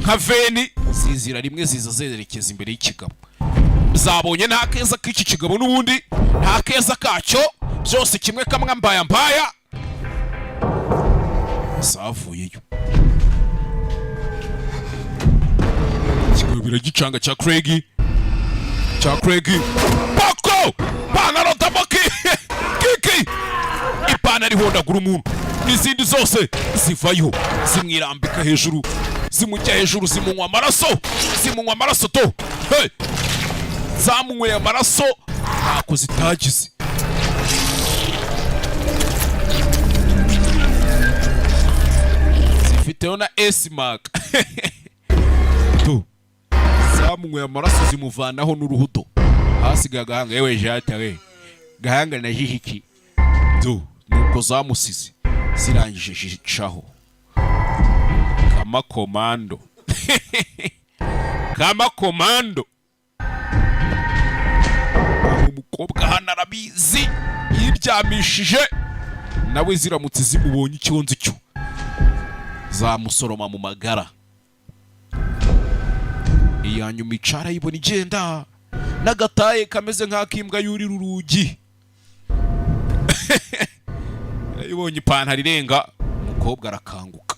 nka veni zizira rimwe ziza zerekeza imbere y'ikigabo. Zabonye nta keza k'iki kigabo n'ubundi nta keza kacyo byose kimwe kamwe mbaya zavuyeyo. Kigabo biragicanga cya Craig Pako panaro tabaki kiki ipantaro ihondagura umuntu n'izindi zose zivayo zimwirambika hejuru zimujya hejuru zimunywa amaraso to. Hey zamunyweye amaraso ntako zitagize. Zifiteho na S-mark. To zamunyweye amaraso zimuvanaho n'uruhudo hasigaye agahanga. Yewe jata we gahanga na jihiki to nuko zamusize zirangije shicaho kama komando. Umukobwa hano arabizi yiryamishije nawe ziramutse zimubonye icyonzi cyo zamusoroma mu magara. Iyanyuma icara yibona igenda n'agataye kameze nk'akimbwa yurira urugi. Yibonye ipantaro irenga umukobwa arakanguka.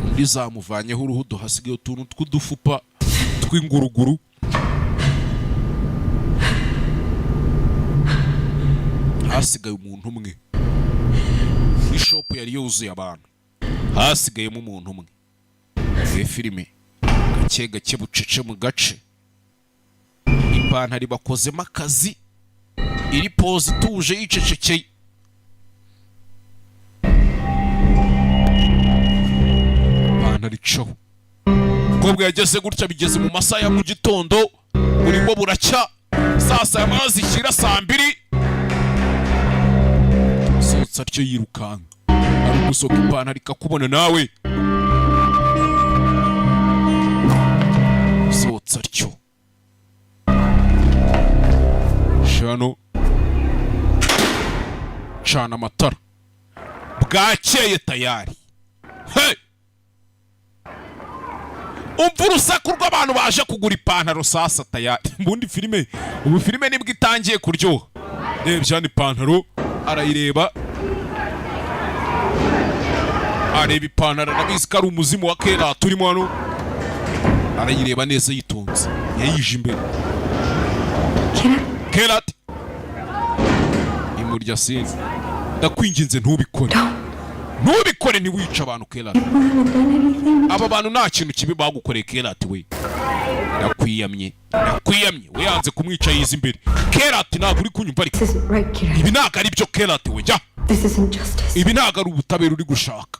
Undi zamuvanyeho uruhudo hasigaye utuntu tw'udufupa tw'inguruguru. Hasigaye umuntu umwe. Ishopu yari yuzuye abantu hasigayemo umuntu umwe. Filime gake gake bucece mu gace. Ipantaro bakozemo akazi iri pose ituje yicecekeye. Ipantaro icaho kobwa yageze gutya bigeze mu masaha ya mu gitondo burimo buracya sasa amazi shyira saa 2 sotsa ryo yirukanka ari gusoka ipantaro ikakubona nawe sotsa ryo shano cana amatara bwakeye tayari. Hey! Umva urusaku rw'abantu baje kugura ipantaro sasa tayari. Mbundi filime ubu filime nibwo itangiye kuryoha. Rebye ipantaro arayireba areba ipantaro nabizi ko ari umuzimu wa kera turimo hano arayireba neza yitonze yayije imbere. Kerat imurya sinzi ndakwinginze ntubikore ntubikore ni wica abantu Kerat. Aba bantu nta kintu kibi bagukoreye Kerat we. Ndakwiyamye we yanze kumwica yiza imbere. Kerat ntabwo uri kunyumva ariko ibi ntabwo ari byo Kerat we jya. Ibi ntabwo ari ubutabera uri gushaka.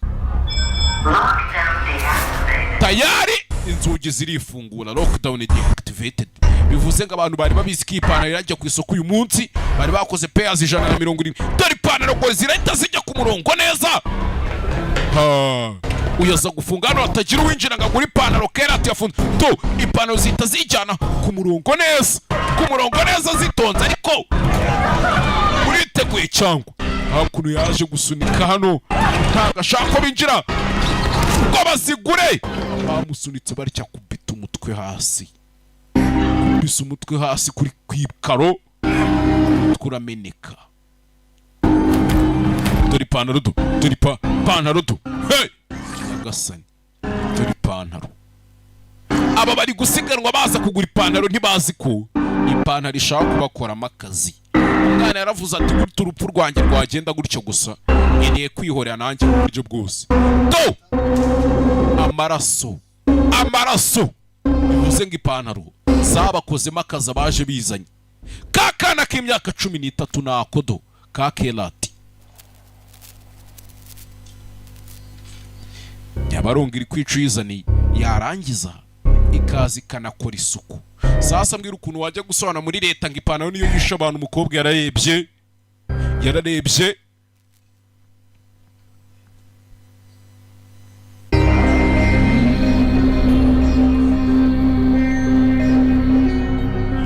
Tayari inzugi zirifungura lockdown deactivated. Bivuze ngo abantu bari babizi ko ipantaro irajya ku isoko uyu munsi bari bakoze payers 170. Dore ipantaro ngo zirahita zijya ku murongo neza. Uyaza gufunga hano hatagira uwinjira ngo agure ipantaro Kerat yafunze. To ipantaro zihita zijyana ku murongo neza zitonze ariko uriteguye cyangwa hakuno yaje gusunika hano ntabwo ashaka ko binjira ngo bazigure. Bamusunitse barya kubita umutwe hasi. Kubisa umutwe hasi kuri kwikaro kurameneka. Dore ipantaro do. Hey! Nagasani. Dore ipantaro. Aba bari gusiganwa baza kugura ipantaro ntibazi ko ipantaro ishaka kubakoramo akazi. Umwana yaravuze ati gutya urupfu rwanjye rwagenda gutyo gusa nkeneye kwihorera nanjye mu buryo bwose. Do! Amaraso bivuze ngo ipantaro zabakozemo akazi abaje bizanye. Kakana k'imyaka 13 nakodo ka Kerat yabaronga iri kwica yizaniye yarangiza ikazi kanakora isuku. Sasa mbwira ukuntu wajya gusohana muri leta ngo ipantaro niyo yisha abantu. Umukobwa yararebye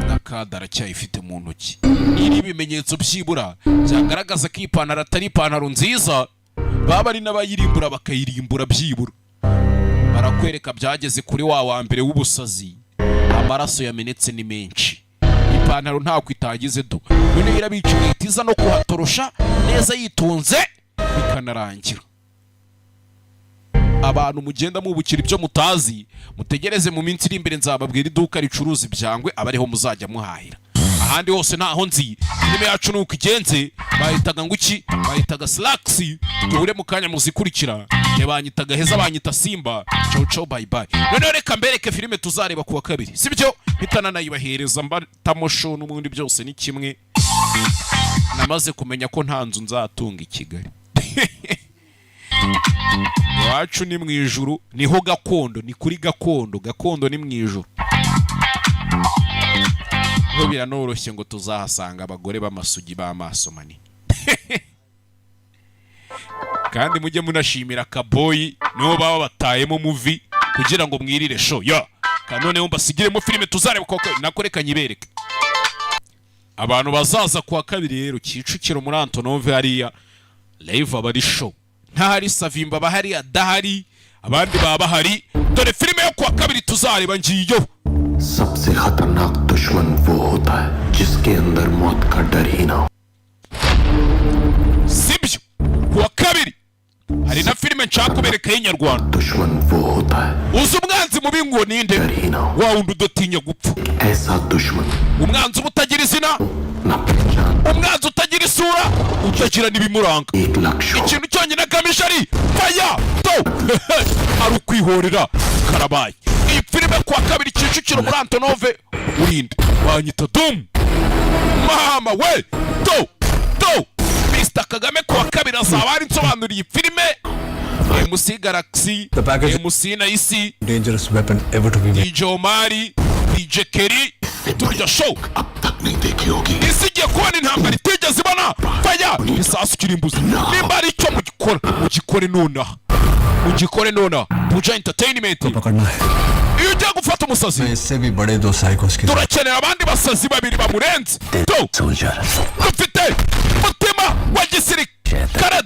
nakadara cyayifite mu ntoki. Iri bimenyetso byibura byagaragaza ko ipantaro atari ipantaro nziza. Baba ari n'abayirimbura bakayirimbura byibura. Barakwereka byageze kuri wa mbere w'ubusazi. Amaraso yamenetse ni menshi. Ipantaro nta kwitagize do. None irabica itiza no kuhatorosha neza yitonze bikanarangira. Abantu mugenda mubukira ibyo mutazi mutegereze mu minsi iri imbere nzababwira iduka ricuruza ibyangwe abariho muzajya muhahira. Ahandi hose naho nzi filime yacu nuko igenze bahitaga nguki bahitaga Slacks. Tuhure mu kanya muzikurikira banyitaga Heza banyita Simba. Ciao bye bye. None reka mbereke filime tuzareba kuwa kabiri sibyo hitana nayibahereza mbatamosho n'ubundi byose ni kimwe. Namaze kumenya ko nta nzu nzatunga i Kigali. Wacu ni mu ijuru niho gakondo ni kuri gakondo ni mu ijuru. Ho biranoroshye ngo tuzahasanga abagore b'amasugi b'amaso manini. Kandi mujye munashimira Kaboyi niho baba batayemo movie kugira ngo mwirire show ya kanone mbasigiremo filime tuzareba koko nakoreka nyibereke. Abantu bazaza kwa kabiri rero Kicukiro muri Antonove hariya live abari show ntahari Savimba bahari adahari abandi baba bahari. Dore filime yo kwa kabiri tuzareba ngiyo. सबसे खतरनाक दुश्मन वो होता है जिसके अंदर मौत का डर ही ना हो. Sibyo kuwa kabiri hari na filime nshaka kubereka y'inyarwanda. दुश्मन वो होता है uzi umwanzi mubi ngo ninde wa wundi udatinya gupfa. ऐसा दुश्मन umwanzi utagira izina umwanzi utagira isura utagira n'ibimuranga. Ikintu cyonyine agamije ari fire do ari ukwihorera karabaye. iyi filime kuwa kabiri Kicukiro muri Antonove urinde banyita Dum mama we do Mr Kagame kuwa kabiri azaba ari nsobanuriye filime MC Galaxy MC Naisi dangerous weapon ever to be made. DJ Omari DJ Kerry turya show isigiye kubona intambara itigeze ibona faya isasu kirimbuzi nimba ari icyo mugikore nona Buja Entertainment iyo ugiye gufata umusazi turakenera abandi basazi babiri bamurenze dufite mutima wa gisirikare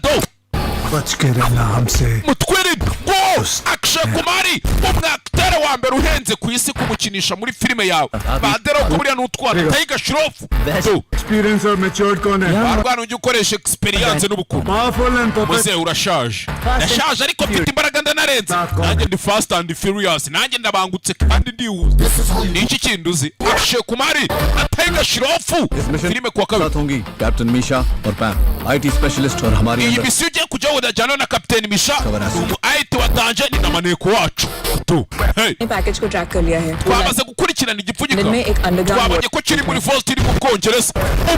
mutwirinde Akshay Kumari umwakiteri wa mbere uhenze ku isi kumukinisha muri filime yawe badera ko buriya n'utwara Tiger Shroff Experience or matured content. barwana ujye ukoresha experience n'ubukungu muze urashaje ndashaje ariko mfite imbaraga ndanarenze nanjye ndi fast and furious nanjye ndabangutse kandi ndihuze niki kintu uzi Akshay Kumari na Tiger Shroff filime kuwa kabiri Captain Misha और Pam IT specialist और हमारी iyi misiyo ugiye kujya udajyana na Captain Misha ubu IT watanje ni namaneko wacu package को ट्रैक कर लिया है twamaze gukurikirana igipfunyika twabonye ko kiri muri Vault iri mu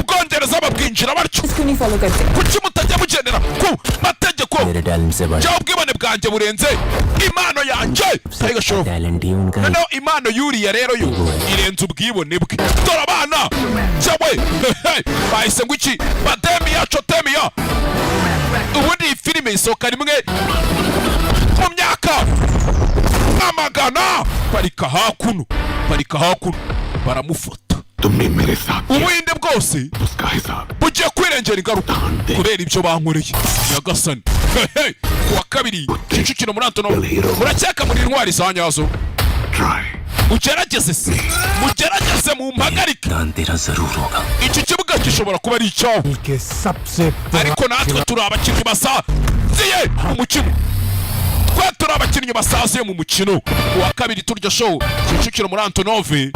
Bwongereza babwinjira batyo kuki mutajya mugendera ku mategeko cyangwa ubwibone bwanjye burenze impano yanjye noneho impano yuriya rero yo irenze ubwibone bwe dore abana cyawe bahise ngo iki bademiya cotemiya ubundi iyi filime isohoka rimwe mu myaka amagana parika hakuno baramufata ubuhinde bwose bugiye kwirengera ingaruka kubera ibyo bankoreye nyagasani kuwa kabiri Kicukiro muri Antonove muracyeka muri intwari za nyazo mugerageze mu mpagarike iki kibuga gishobora kuba ari icyawe ariko natwe turi abakinnyi basaziye mu mukino turi abakinnyi basaziye mu mukino kuwa kabiri turya show Kicukiro muri Antonove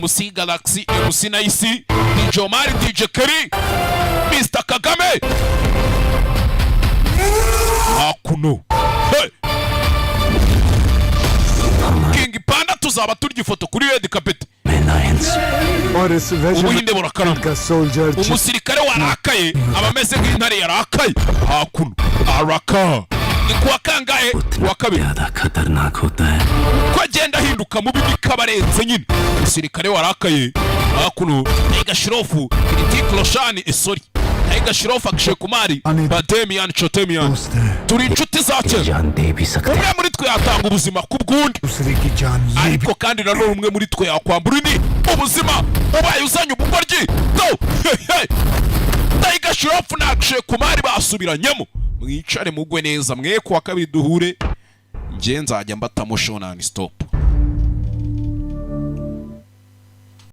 MC Galaxy MC Naisi DJ Omari DJ Kerry Mr Kagame hakuno King Panda tuzaba turya ifoto kuri red carpet ubuhinde burakarama umusirikare warakaye abameze nk'intare yarakaye hakuno araka ni kuwa kangahe kuwa kabiri ko agenda ahinduka mubi bikabarenze nyine umusirikare warakaye hakuno Tiger Shroff Hrithik Roshan sorry Tiger Shroff Akshay Kumari Bademian Chotemian turi inshuti zacu umwe muri twe yatanga ubuzima ku bwundi ariko kandi nanone umwe muri twe yakwambura indi ubuzima ubaye uzanye ubugoryi Tiger Shroff na Akshay Kumari basubiranyemo mwicare mugwe neza mwe kuwa kabiri duhure nje nzajya mbatamo show non stop